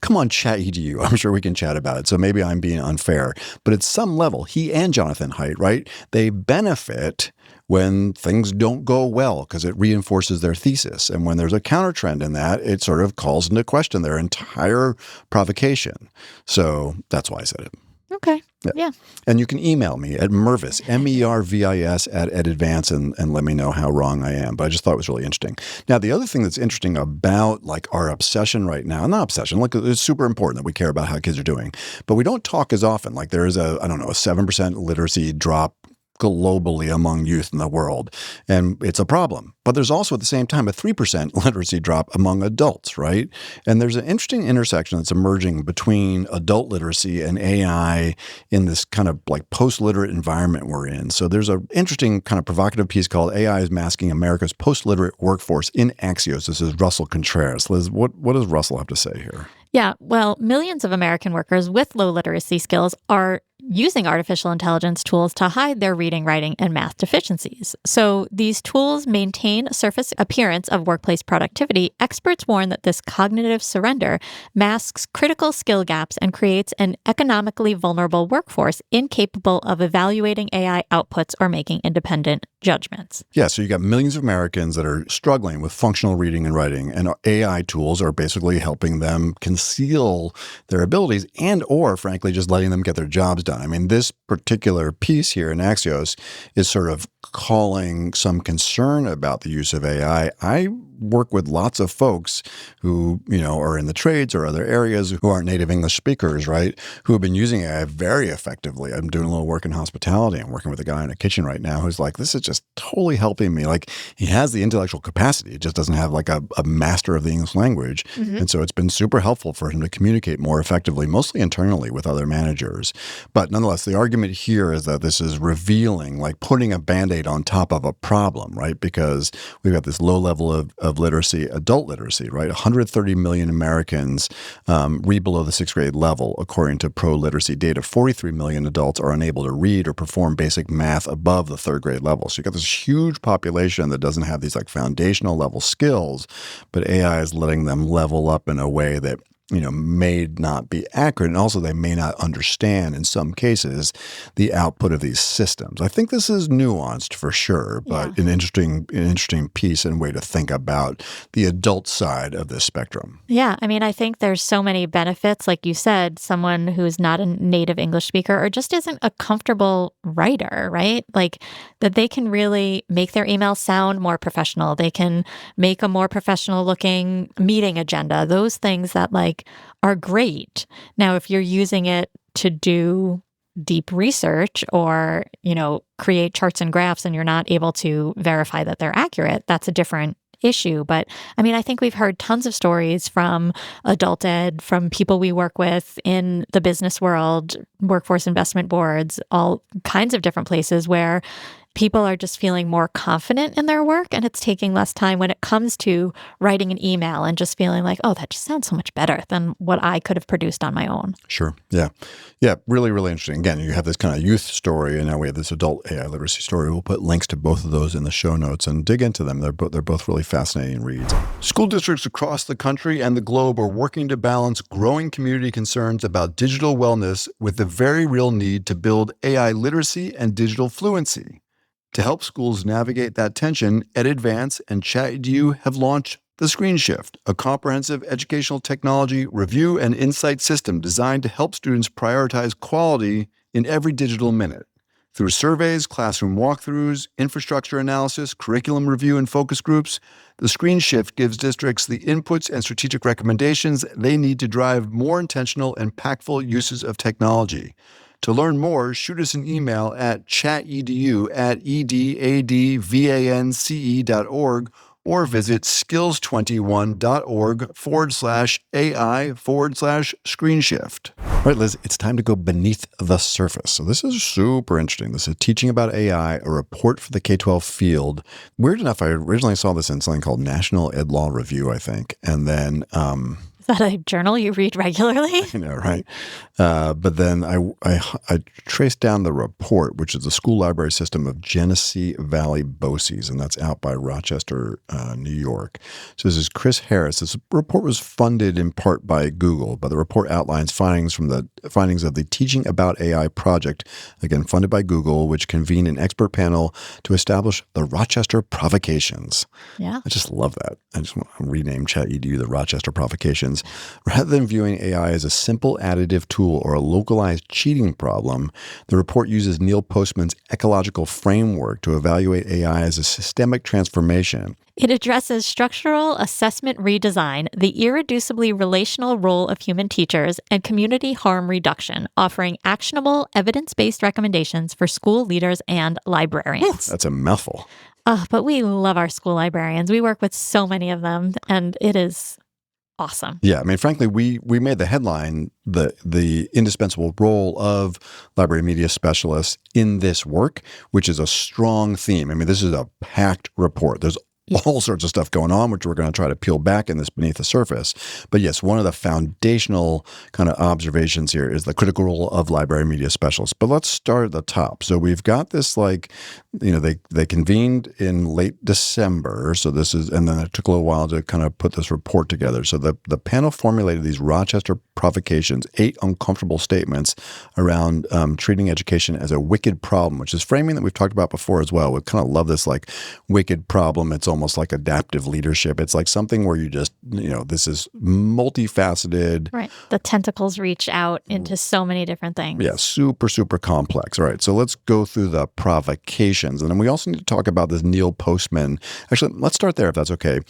come on ChatEDU. I'm sure we can chat about it. So maybe I'm being unfair. But at some level, he and Jonathan Haidt, right, they benefit when things don't go well because it reinforces their thesis. And when there's a counter trend in that, it sort of calls into question their entire provocation. So that's why I said it. Okay. Yeah. And you can email me at Mervis, MERVIS at edadvance and let me know how wrong I am. But I just thought it was really interesting. Now, the other thing that's interesting about like our obsession right now, not obsession, like it's super important that we care about how kids are doing, but we don't talk as often. Like there is a 7% literacy drop globally among youth in the world. And it's a problem. But there's also at the same time a 3% literacy drop among adults, right? And there's an interesting intersection that's emerging between adult literacy and AI in this kind of like post-literate environment we're in. So there's an interesting kind of provocative piece called AI is Masking America's Post-Literate Workforce in Axios. This is Russell Contreras. Liz, what does Russell have to say here? Yeah, well, millions of American workers with low literacy skills are using artificial intelligence tools to hide their reading, writing, and math deficiencies. So these tools maintain a surface appearance of workplace productivity. Experts warn that this cognitive surrender masks critical skill gaps and creates an economically vulnerable workforce incapable of evaluating AI outputs or making independent judgments. Yeah, so you got millions of Americans that are struggling with functional reading and writing, and AI tools are basically helping them conceal their abilities and or, frankly, just letting them get their jobs done. I mean, this particular piece here in Axios is sort of calling some concern about the use of AI. I work with lots of folks who, are in the trades or other areas who aren't native English speakers, right, who have been using AI very effectively. I'm doing a little work in hospitality. I'm working with a guy in a kitchen right now who's like, this is just totally helping me. Like, he has the intellectual capacity. It just doesn't have like a master of the English language. Mm-hmm. And so it's been super helpful for him to communicate more effectively, mostly internally with other managers. But nonetheless, the argument here is that this is revealing, like putting a Band-Aid on top of a problem, right? Because we've got this low level of literacy, adult literacy, right? 130 million Americans read below the 6th grade level, according to pro-literacy data. 43 million adults are unable to read or perform basic math above the 3rd grade level. So you got this huge population that doesn't have these like foundational level skills, but AI is letting them level up in a way that may not be accurate. And also they may not understand in some cases the output of these systems. I think this is nuanced for sure, but an interesting piece and way to think about the adult side of this spectrum. Yeah. I mean, I think there's so many benefits. Like you said, someone who's not a native English speaker or just isn't a comfortable writer, right? Like that they can really make their email sound more professional. They can make a more professional looking meeting agenda. Those things that are great. Now, if you're using it to do deep research or, create charts and graphs and you're not able to verify that they're accurate, that's a different issue. But I mean, I think we've heard tons of stories from adult ed, from people we work with in the business world, workforce investment boards, all kinds of different places where people are just feeling more confident in their work and it's taking less time when it comes to writing an email and just feeling like, oh, that just sounds so much better than what I could have produced on my own. Sure. Yeah. Yeah. Really, really interesting. Again, you have this kind of youth story and now we have this adult AI literacy story. We'll put links to both of those in the show notes and dig into them. They're both really fascinating reads. School districts across the country and the globe are working to balance growing community concerns about digital wellness with the very real need to build AI literacy and digital fluency. To help schools navigate that tension, EdAdvance and ChatEDU have launched The Screen Shift, a comprehensive educational technology review and insight system designed to help students prioritize quality in every digital minute. Through surveys, classroom walkthroughs, infrastructure analysis, curriculum review, and focus groups, the Screen Shift gives districts the inputs and strategic recommendations they need to drive more intentional and impactful uses of technology. To learn more, shoot us an email at chatEDU@edadvance.org or visit skills21.org/AI/ScreenShift. All right, Liz, it's time to go beneath the surface. So this is super interesting. This is Teaching About AI, a report for the K-12 field. Weird enough, I originally saw this in something called National Ed Law Review, I think. And then Is that a journal you read regularly? I know, right? But then I traced down the report, which is the school library system of Genesee Valley BOCES, and that's out by Rochester, New York. So this is Chris Harris. This report was funded in part by Google, but the report outlines findings of the Teaching About AI project, again, funded by Google, which convened an expert panel to establish the Rochester Provocations. Yeah. I just love that. I just want to rename ChatEDU the Rochester Provocations. Rather than viewing AI as a simple additive tool or a localized cheating problem, the report uses Neil Postman's ecological framework to evaluate AI as a systemic transformation. It addresses structural assessment redesign, the irreducibly relational role of human teachers, and community harm reduction, offering actionable, evidence-based recommendations for school leaders and librarians. That's a mouthful. But we love our school librarians. We work with so many of them, and it is awesome. Yeah, I mean, frankly, we made the headline the indispensable role of library media specialists in this work, which is a strong theme. I mean, this is a packed report. There's all sorts of stuff going on, which we're going to try to peel back in this beneath the surface. But yes, one of the foundational kind of observations here is the critical role of library media specialists. But let's start at the top. So we've got this, they convened in late December. So this is, and then it took a little while to kind of put this report together. So the panel formulated these Rochester Provocations, 8 uncomfortable statements around treating education as a wicked problem, which is framing that we've talked about before as well. We kind of love this wicked problem. It's almost like adaptive leadership. It's like something where you just, this is multifaceted. Right. The tentacles reach out into so many different things. Yeah, super, super complex. All right, so let's go through the provocations. And then we also need to talk about this Neil Postman. Actually, let's start there if that's okay.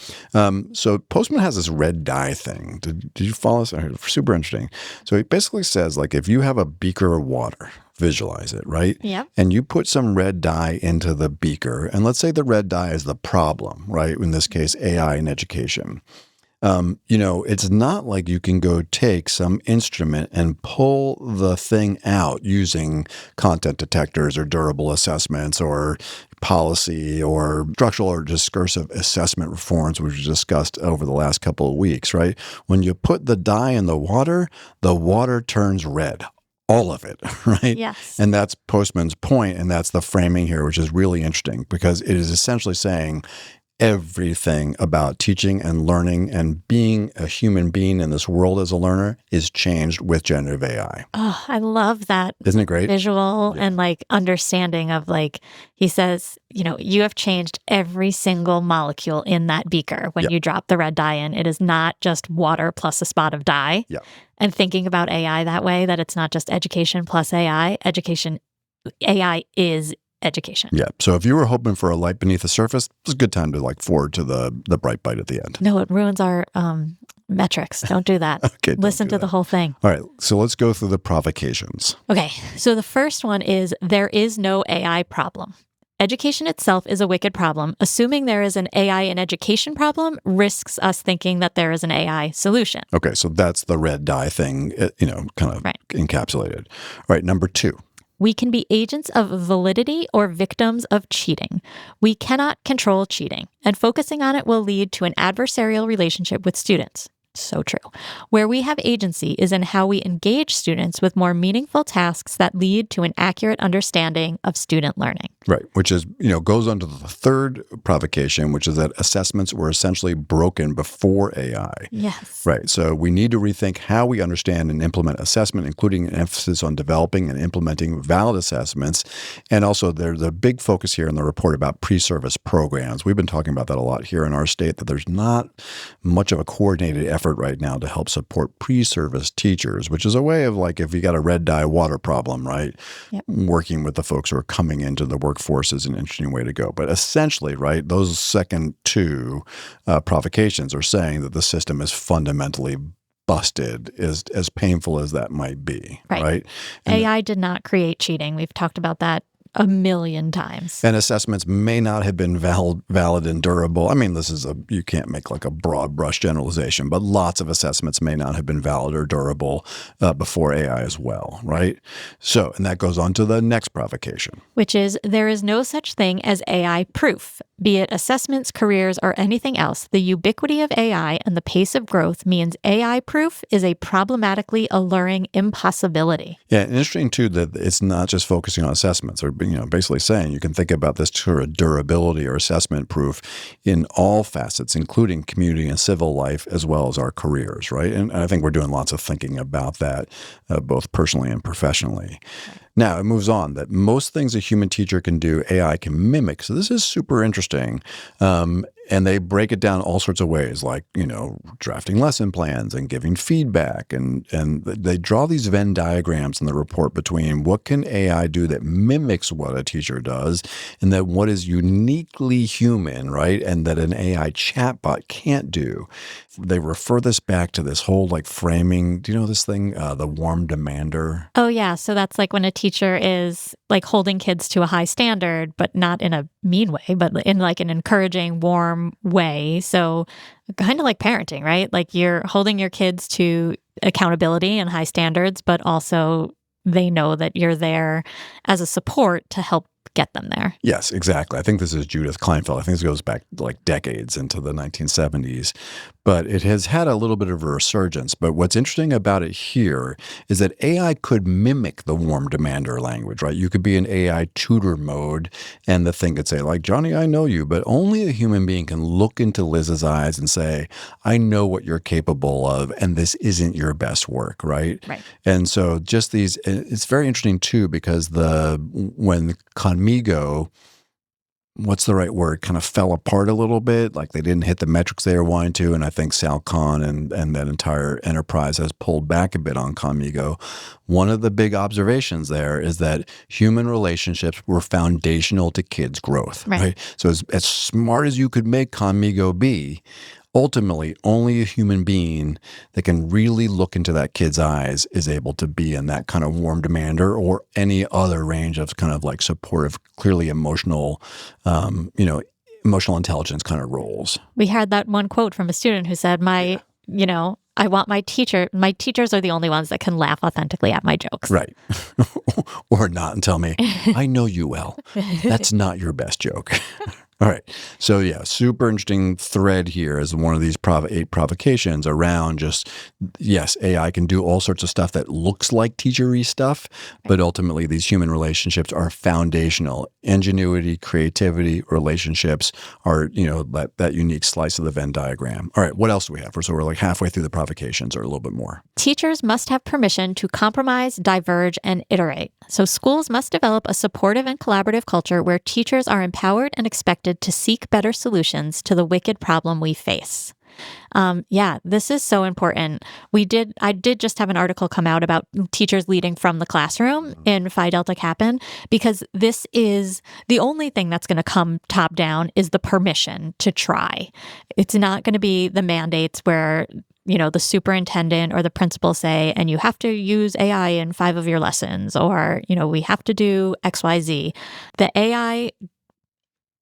So Postman has this red dye thing. Did you follow this? Super interesting. So he basically says, if you have a beaker of water, visualize it, right? Yeah. And you put some red dye into the beaker, and let's say the red dye is the problem, right? In this case, AI in education. It's not like you can go take some instrument and pull the thing out using content detectors or durable assessments or policy or structural or discursive assessment reforms, which we discussed over the last couple of weeks, right? When you put the dye in the water turns red. All of it, right? Yes. And that's Postman's point, and that's the framing here, which is really interesting because it is essentially saying everything about teaching and learning and being a human being in this world as a learner is changed with generative AI. Oh, I love that. Isn't it great? Visual and understanding of he says, you have changed every single molecule in that beaker when you drop the red dye in. It is not just water plus a spot of dye. Yeah. And thinking about AI that way, that it's not just education plus AI. AI is education. Yeah. So if you were hoping for a light beneath the surface, it's a good time to forward to the bright bite at the end. No, it ruins our metrics. Don't do that. Okay. Listen to the whole thing. All right. So let's go through the provocations. Okay. So the first one is there is no AI problem. Education itself is a wicked problem. Assuming there is an AI in education problem risks us thinking that there is an AI solution. Okay. So that's the red dye thing, kind of encapsulated. All right. Number 2. We can be agents of validity or victims of cheating. We cannot control cheating, and focusing on it will lead to an adversarial relationship with students. So true. Where we have agency is in how we engage students with more meaningful tasks that lead to an accurate understanding of student learning. Right, which is, goes on to the third provocation, which is that assessments were essentially broken before AI. Yes. Right, so we need to rethink how we understand and implement assessment, including an emphasis on developing and implementing valid assessments. And also there's a big focus here in the report about pre-service programs. We've been talking about that a lot here in our state, that there's not much of a coordinated effort effort right now to help support pre-service teachers, which is a way of like if you got a red dye water problem, right? Yep. Working with the folks who are coming into the workforce is an interesting way to go. But essentially, right, those second two provocations are saying that the system is fundamentally busted, as painful as that might be, right? And AI did not create cheating. We've talked about that a million times. And assessments may not have been valid and durable. I mean, you can't make like a broad brush generalization, but lots of assessments may not have been valid or durable before AI as well, right? So, and that goes on to the next provocation. Which is, there is no such thing as AI proof. Be it assessments, careers, or anything else, the ubiquity of AI and the pace of growth means AI proof is a problematically alluring impossibility. Yeah, and interesting too that it's not just focusing on assessments, or basically saying you can think about this sort of durability or assessment proof in all facets, including community and civil life, as well as our careers, right? And I think we're doing lots of thinking about that, both personally and professionally. Right. Now, it moves on that most things a human teacher can do, AI can mimic. So this is super interesting. And they break it down all sorts of ways, like, drafting lesson plans and giving feedback. And they draw these Venn diagrams in the report between what can AI do that mimics what a teacher does and that what is uniquely human, right? And that an AI chatbot can't do. They refer this back to this whole like framing. Do you know this thing, the warm demander? Oh, yeah. So that's like when a teacher is like holding kids to a high standard, but not in a mean way, but in like an encouraging, warm way. So kind of like parenting, right? Like you're holding your kids to accountability and high standards, but also they know that you're there as a support to help get them there. Yes, exactly. I think this is Judith Kleinfeld. I think this goes back like decades into the 1970s. But it has had a little bit of a resurgence. But what's interesting about it here is that AI could mimic the warm demander language, right? You could be in AI tutor mode and the thing could say like, Johnny, I know you, but only a human being can look into Liz's eyes and say, I know what you're capable of and this isn't your best work, right? Right. And so just these, it's very interesting too because when Conmigo, what's the right word, kind of fell apart a little bit. Like they didn't hit the metrics they were wanting to. And I think Sal Khan and that entire enterprise has pulled back a bit on Conmigo. One of the big observations there is that human relationships were foundational to kids' growth, right? So as smart as you could make Conmigo be, ultimately, only a human being that can really look into that kid's eyes is able to be in that kind of warm demander or any other range of kind of like supportive, clearly emotional, emotional intelligence kind of roles. We had that one quote from a student who said, I want my teachers are the only ones that can laugh authentically at my jokes. Right. Or not and tell me, I know you well. That's not your best joke. All right. So yeah, super interesting thread here is one of these 8 provocations around just, yes, AI can do all sorts of stuff that looks like teachery stuff, but ultimately these human relationships are foundational. Ingenuity, creativity, relationships are, that unique slice of the Venn diagram. All right. What else do we have? So we're like halfway through the provocations or a little bit more. Teachers must have permission to compromise, diverge, and iterate. So schools must develop a supportive and collaborative culture where teachers are empowered and expected to seek better solutions to the wicked problem we face. This is so important. I did just have an article come out about teachers leading from the classroom in Phi Delta Kappan, because this is the only thing that's going to come top down is the permission to try. It's not going to be the mandates where the superintendent or the principal say, and you have to use AI in 5 of your lessons, or, we have to do XYZ. The AI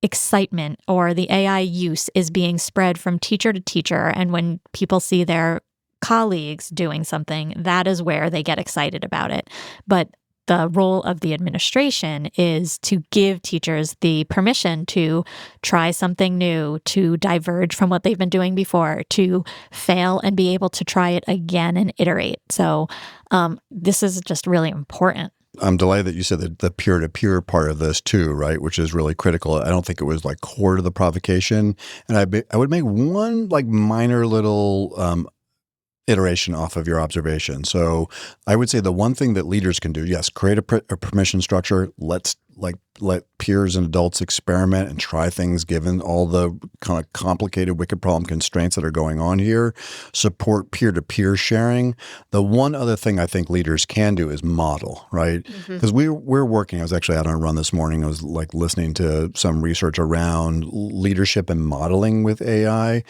excitement or the AI use is being spread from teacher to teacher. And when people see their colleagues doing something, that is where they get excited about it. But the role of the administration is to give teachers the permission to try something new, to diverge from what they've been doing before, to fail and be able to try it again and iterate. So this is just really important. I'm delighted that you said that the peer-to-peer part of this too, right, which is really critical. I don't think it was like core to the provocation. And I would make one like minor little iteration off of your observation. So I would say the one thing that leaders can do, yes, create a permission structure. Let's let peers and adults experiment and try things given all the kind of complicated wicked problem constraints that are going on here. Support peer-to-peer sharing. The one other thing I think leaders can do is model, right? Because we're working, I was actually out on a run this morning. I was like listening to some research around leadership and modeling with AI.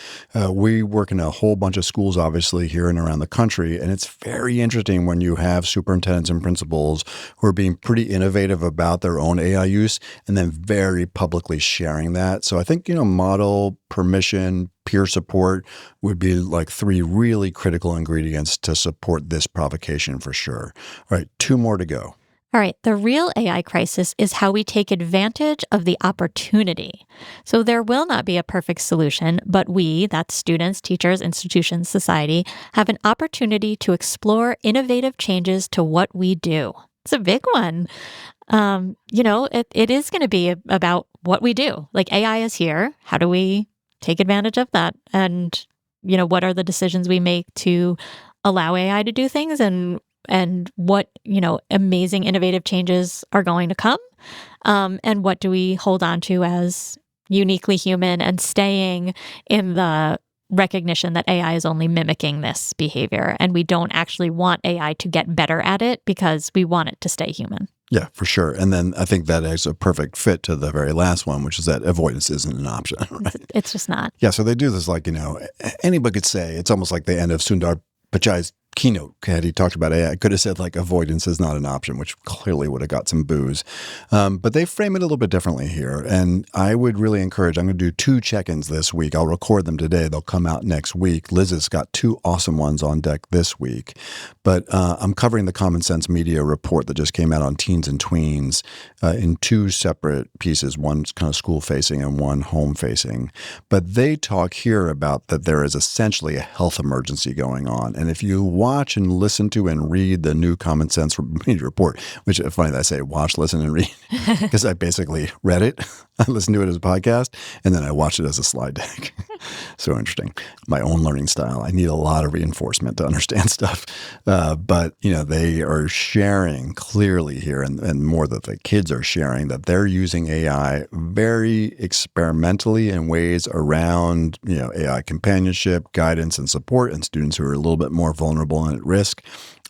We work in a whole bunch of schools, obviously, here and around the country. And it's very interesting when you have superintendents and principals who are being pretty innovative about their own AI use and then very publicly sharing that. So I think, model, permission, peer support would be like 3 really critical ingredients to support this provocation for sure. All right, 2 more to go. All right, the real AI crisis is how we take advantage of the opportunity. So there will not be a perfect solution, but we, that's students, teachers, institutions, society, have an opportunity to explore innovative changes to what we do. It's a big one. It is going to be about what we do. Like AI is here. How do we take advantage of that? And, what are the decisions we make to allow AI to do things and what, amazing innovative changes are going to come? And what do we hold on to as uniquely human and staying in the recognition that AI is only mimicking this behavior and we don't actually want AI to get better at it because we want it to stay human. Yeah, for sure. And then I think that is a perfect fit to the very last one, which is that avoidance isn't an option, right? It's just not. Yeah, so they do this like, anybody could say, it's almost like the end of Sundar Pichai's keynote had he talked about AI. Could have said like avoidance is not an option, which clearly would have got some boos. But they frame it a little bit differently here. And I would really encourage, I'm going to do 2 check-ins this week. I'll record them today. They'll come out next week. Liz has got 2 awesome ones on deck this week. But I'm covering the Common Sense Media report that just came out on teens and tweens in 2 separate pieces. One's kind of school-facing and one home-facing. But they talk here about that there is essentially a health emergency going on. And if you watch and listen to and read the new Common Sense Media report, which is funny that I say watch, listen, and read, because I basically read it, I listened to it as a podcast, and then I watched it as a slide deck. So interesting. My own learning style. I need a lot of reinforcement to understand stuff. But, they are sharing clearly here, and more that the kids are sharing, that they're using AI very experimentally in ways around, AI companionship, guidance, and support, and students who are a little bit more vulnerable and at risk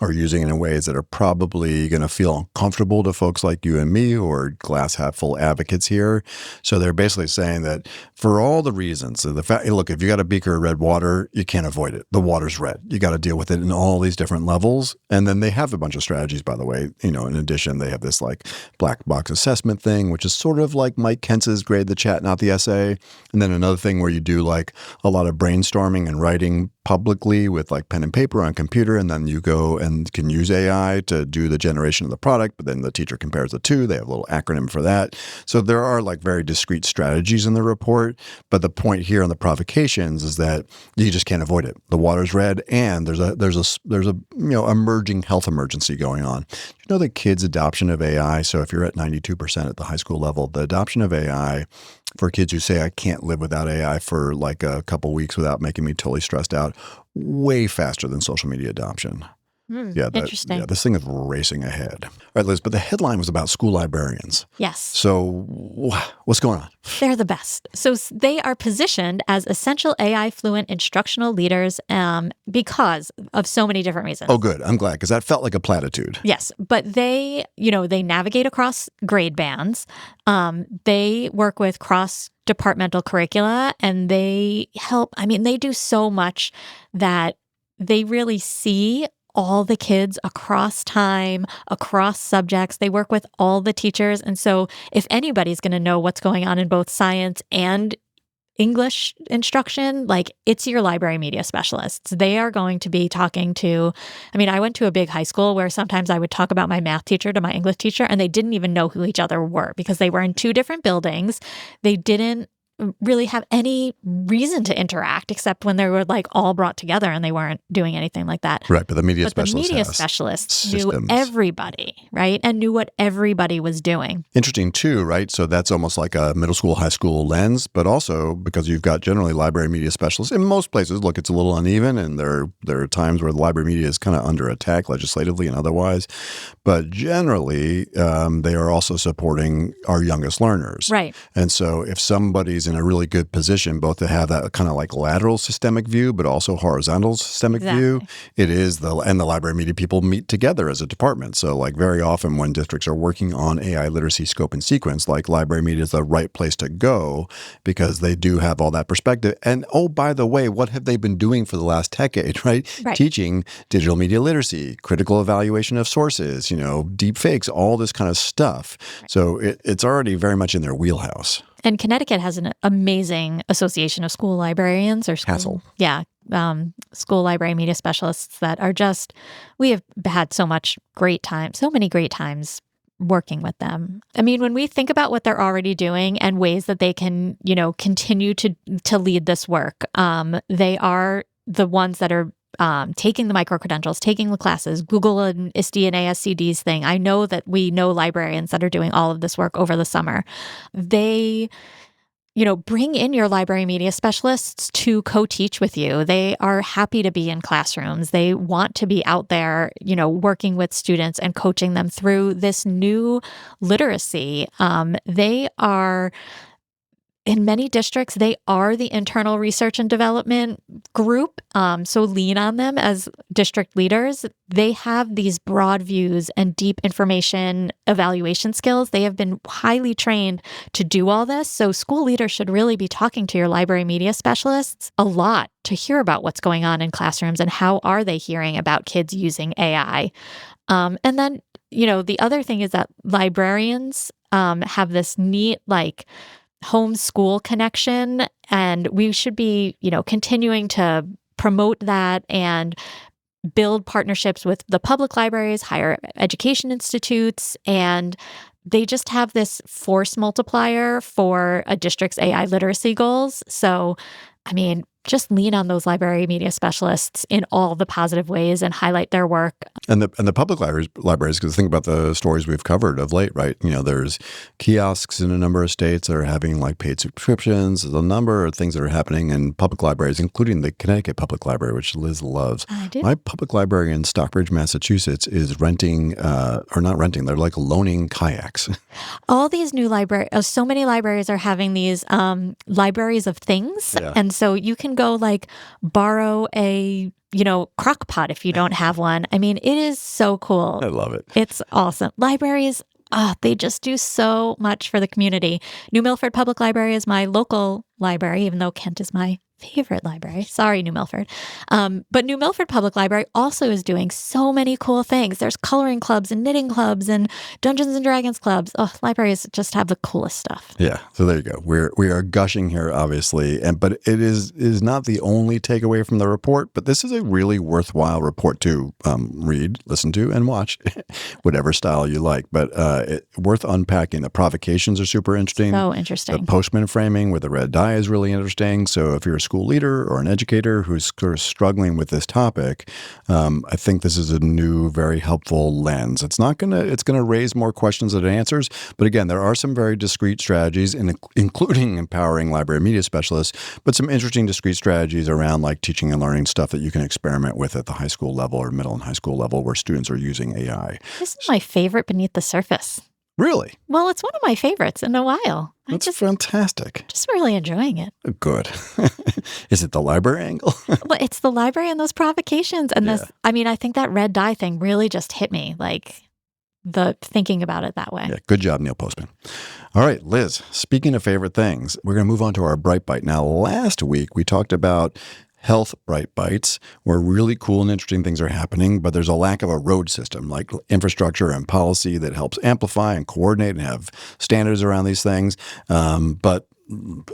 are using it in ways that are probably going to feel uncomfortable to folks like you and me who are glass half full advocates here. So they're basically saying that for all the reasons, so the fact, look, if you got a beaker of red water, you can't avoid it. The water's red. You got to deal with it in all these different levels. And then they have a bunch of strategies, by the way. In addition, they have this like black box assessment thing, which is sort of like Mike Kentz's grade the chat, not the essay. And then another thing where you do like a lot of brainstorming and writing publicly with like pen and paper on computer, and then you go and can use AI to do the generation of the product, but then the teacher compares the 2. They have a little acronym for that. So there are like very discrete strategies in the report, but the point here on the provocations is that you just can't avoid it. The water's red, and there's a emerging health emergency going on. The kids' adoption of AI, so if you're at 92% at the high school level, the adoption of AI for kids who say, I can't live without AI for like a couple weeks without making me totally stressed out, way faster than social media adoption. Interesting. This thing is racing ahead. All right, Liz, but the headline was about school librarians. Yes. So what's going on? They're the best. So they are positioned as essential AI fluent instructional leaders because of so many different reasons. Oh, good. I'm glad, because that felt like a platitude. Yes. But they navigate across grade bands. They work with cross-departmental curricula, and they help. They do so much that they really see all the kids across time, across subjects. They work with all the teachers. And so if anybody's going to know what's going on in both science and English instruction, like it's your library media specialists. They are going to be talking to, I went to a big high school where sometimes I would talk about my math teacher to my English teacher, and they didn't even know who each other were because they were in 2 different buildings. They didn't really have any reason to interact except when they were like all brought together and they weren't doing anything like that. Right, but the media But the specialist media has specialists knew systems. everybody, right? And knew what everybody was doing. Interesting too, right? So that's almost like a middle school, high school lens, but also because you've got generally library media specialists in most places. Look, it's a little uneven, and there are times where the library media is kind of under attack legislatively and otherwise. But generally, they are also supporting our youngest learners. Right. And so if somebody's in a really good position, both to have that kind of like lateral systemic view, but also horizontal systemic view, it is the library media people meet together as a department. So like very often when districts are working on AI literacy scope and sequence, like library media is the right place to go because they do have all that perspective. And oh, by the way, what have they been doing for the last decade, right? Teaching digital media literacy, critical evaluation of sources, deep fakes, all this kind of stuff. So it's already very much in their wheelhouse. And Connecticut has an amazing association of school librarians or school, school library media specialists that are just, we have had so many great times working with them. I mean, when we think about what they're already doing and ways that they can, continue to lead this work, they are the ones that are taking the micro-credentials, taking the classes, Google and ISTE and ASCD's thing. I know that we know librarians that are doing all of this work over the summer. They, bring in your library media specialists to co-teach with you. They are happy to be in classrooms. They want to be out there, working with students and coaching them through this new literacy. They are... In many districts, they are the internal research and development group, so lean on them as district leaders. They have these broad views and deep information evaluation skills. They have been highly trained to do all this, so school leaders should really be talking to your library media specialists a lot to hear about what's going on in classrooms and how are they hearing about kids using AI. And then, the other thing is that librarians have this neat, homeschool connection, and we should be, continuing to promote that and build partnerships with the public libraries, higher education institutes, and they just have this force multiplier for a district's AI literacy goals. So, just lean on those library media specialists in all the positive ways and highlight their work. And the public libraries, because think about the stories we've covered of late, right? There's kiosks in a number of states that are having paid subscriptions. There's a number of things that are happening in public libraries, including the Connecticut Public Library, which Liz loves. I do. My public library in Stockbridge, Massachusetts is renting, or not renting, they're loaning kayaks. All these new libraries, so many libraries are having these libraries of things. Yeah. And so you can go borrow a, crock pot if you don't have one. It is so cool. I love it. It's awesome. Libraries, they just do so much for the community. New Milford Public Library is my local library, even though Kent is my favorite library. Sorry, New Milford. But New Milford Public Library also is doing so many cool things. There's coloring clubs and knitting clubs and Dungeons and Dragons clubs. Oh, libraries just have the coolest stuff. Yeah. So there you go. We are gushing here, obviously, but it is not the only takeaway from the report. But this is a really worthwhile report to read, listen to, and watch, whatever style you like. But worth unpacking. The provocations are super interesting. So interesting. The postman framing with the red die is really interesting. So if you're a school leader or an educator who's sort of struggling with this topic, I think this is a new, very helpful lens. It's going to raise more questions than answers. But again, there are some very discrete strategies, including empowering library media specialists, but some interesting discrete strategies around teaching and learning stuff that you can experiment with at the high school level or middle and high school level where students are using AI. This is my favorite beneath the surface. Really? Well, it's one of my favorites in a while. That's fantastic. Just really enjoying it. Good. Is it the library angle? Well, it's the library and those provocations. And this, I think that red dye thing really just hit me, the thinking about it that way. Yeah, good job, Neil Postman. All right, Liz, speaking of favorite things, we're going to move on to our Bright Bite. Now, last week we talked about health bright bites where really cool and interesting things are happening, but there's a lack of a road system like infrastructure and policy that helps amplify and coordinate and have standards around these things. But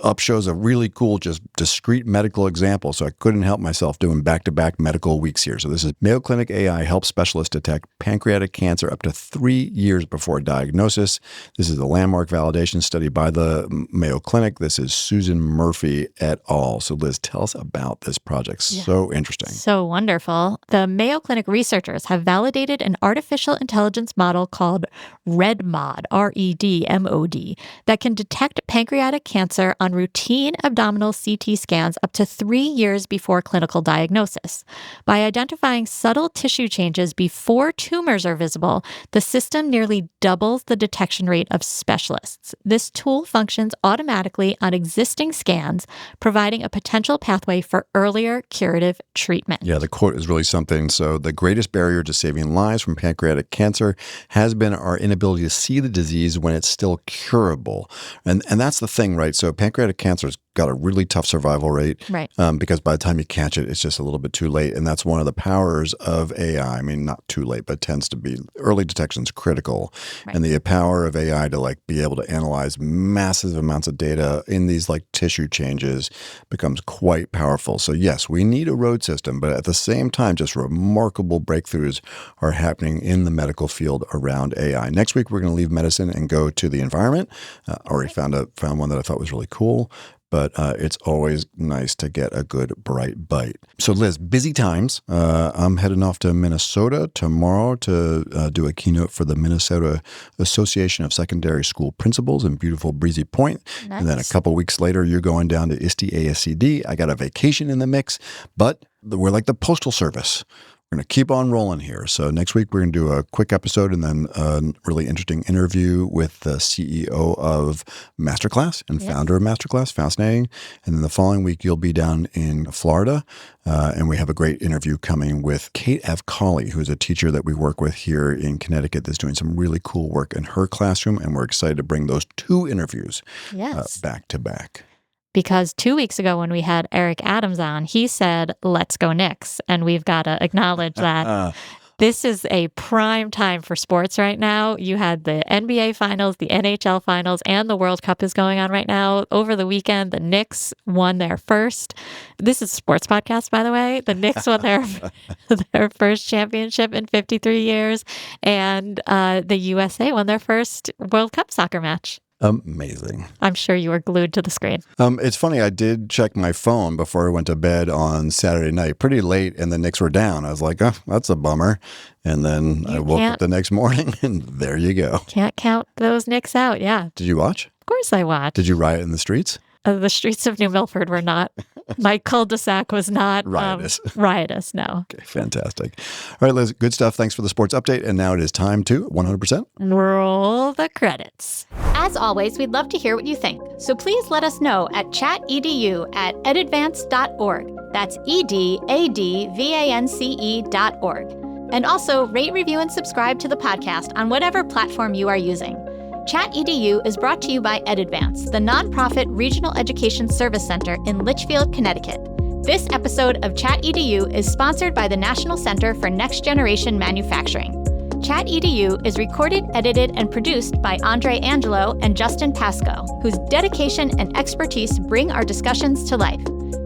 up shows a really cool, just discrete medical example. So I couldn't help myself doing back-to-back medical weeks here. So this is Mayo Clinic AI helps specialists detect pancreatic cancer up to 3 years before diagnosis. This is a landmark validation study by the Mayo Clinic. This is Susan Murphy et al. So Liz, tell us about this project. So interesting. So wonderful. The Mayo Clinic researchers have validated an artificial intelligence model called REDMOD, REDMOD, that can detect pancreatic cancer on routine abdominal CT scans up to 3 years before clinical diagnosis. By identifying subtle tissue changes before tumors are visible, the system nearly doubles the detection rate of specialists. This tool functions automatically on existing scans, providing a potential pathway for earlier curative treatment. Yeah, the quote is really something. So the greatest barrier to saving lives from pancreatic cancer has been our inability to see the disease when it's still curable. And that's the thing, right? So pancreatic cancer's got a really tough survival rate, right? Because by the time you catch it, it's just a little bit too late. And that's one of the powers of AI. I mean, not too late, but tends to be early detection is critical. Right. And the power of AI to like be able to analyze massive amounts of data in these like tissue changes becomes quite powerful. So yes, we need a road system, but at the same time, just remarkable breakthroughs are happening in the medical field around AI. Next week, we're going to leave medicine and go to the environment. Already found one that I thought was really cool. But it's always nice to get a good bright bite. So Liz, busy times. I'm heading off to Minnesota tomorrow to do a keynote for the Minnesota Association of Secondary School Principals in beautiful Breezy Point. Nice. And then a couple weeks later, you're going down to ISTE ASCD. I got a vacation in the mix, but we're like the Postal Service. We're going to keep on rolling here. So next week, we're going to do a quick episode and then a really interesting interview with the CEO of Masterclass and founder of Masterclass. Fascinating. And then the following week, you'll be down in Florida. And we have a great interview coming with Kate F. Colley, who's a teacher that we work with here in Connecticut that's doing some really cool work in her classroom. And we're excited to bring those two interviews back to back. Because 2 weeks ago when we had Eric Adams on, he said, let's go Knicks. And we've got to acknowledge that this is a prime time for sports right now. You had the NBA finals, the NHL finals, and the World Cup is going on right now. Over the weekend, the Knicks won their first. This is a sports podcast, by the way. The Knicks won their first championship in 53 years. And the USA won their first World Cup soccer match. Amazing. I'm sure you were glued to the screen. It's funny. I did check my phone before I went to bed on Saturday night, pretty late, and the Knicks were down. I was like, oh, that's a bummer. And then I woke up the next morning, and there you go. Can't count those Knicks out, yeah. Did you watch? Of course I watched. Did you riot in the streets? The streets of New Milford were not, my cul-de-sac was not riotous, no. Okay, fantastic. All right, Liz, good stuff. Thanks for the sports update. And now it is time to 100% roll the credits. As always, we'd love to hear what you think. So please let us know at ChatEDU@edadvance.org. That's EDADVANCE.org. And also rate, review, and subscribe to the podcast on whatever platform you are using. ChatEDU is brought to you by EdAdvance, the nonprofit regional education service center in Litchfield, Connecticut. This episode of ChatEDU is sponsored by the National Center for Next Generation Manufacturing. ChatEDU is recorded, edited, and produced by Andre Angelo and Justin Pasco, whose dedication and expertise bring our discussions to life.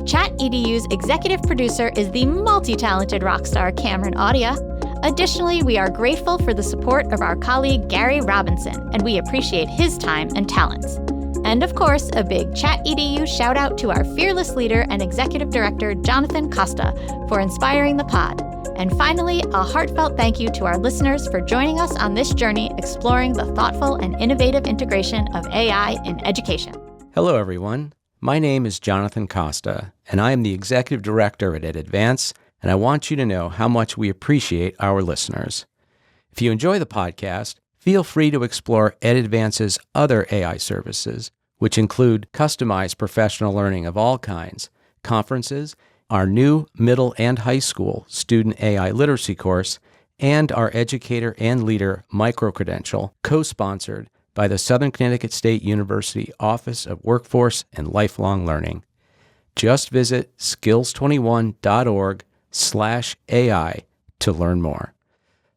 ChatEDU's executive producer is the multi-talented rock star Cameron Audia. Additionally, we are grateful for the support of our colleague Gary Robinson, and we appreciate his time and talents. And of course, a big ChatEDU shout out to our fearless leader and executive director, Jonathan Costa, for inspiring the pod. And finally, a heartfelt thank you to our listeners for joining us on this journey exploring the thoughtful and innovative integration of AI in education. Hello, everyone. My name is Jonathan Costa, and I am the executive director at EdAdvance, and I want you to know how much we appreciate our listeners. If you enjoy the podcast, feel free to explore EdAdvance's other AI services, which include customized professional learning of all kinds, conferences, our new middle and high school student AI literacy course, and our educator and leader micro-credential, co-sponsored by the Southern Connecticut State University Office of Workforce and Lifelong Learning. Just visit skills21.org/AI to learn more.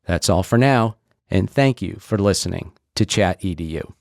That's all for now, and thank you for listening to ChatEDU.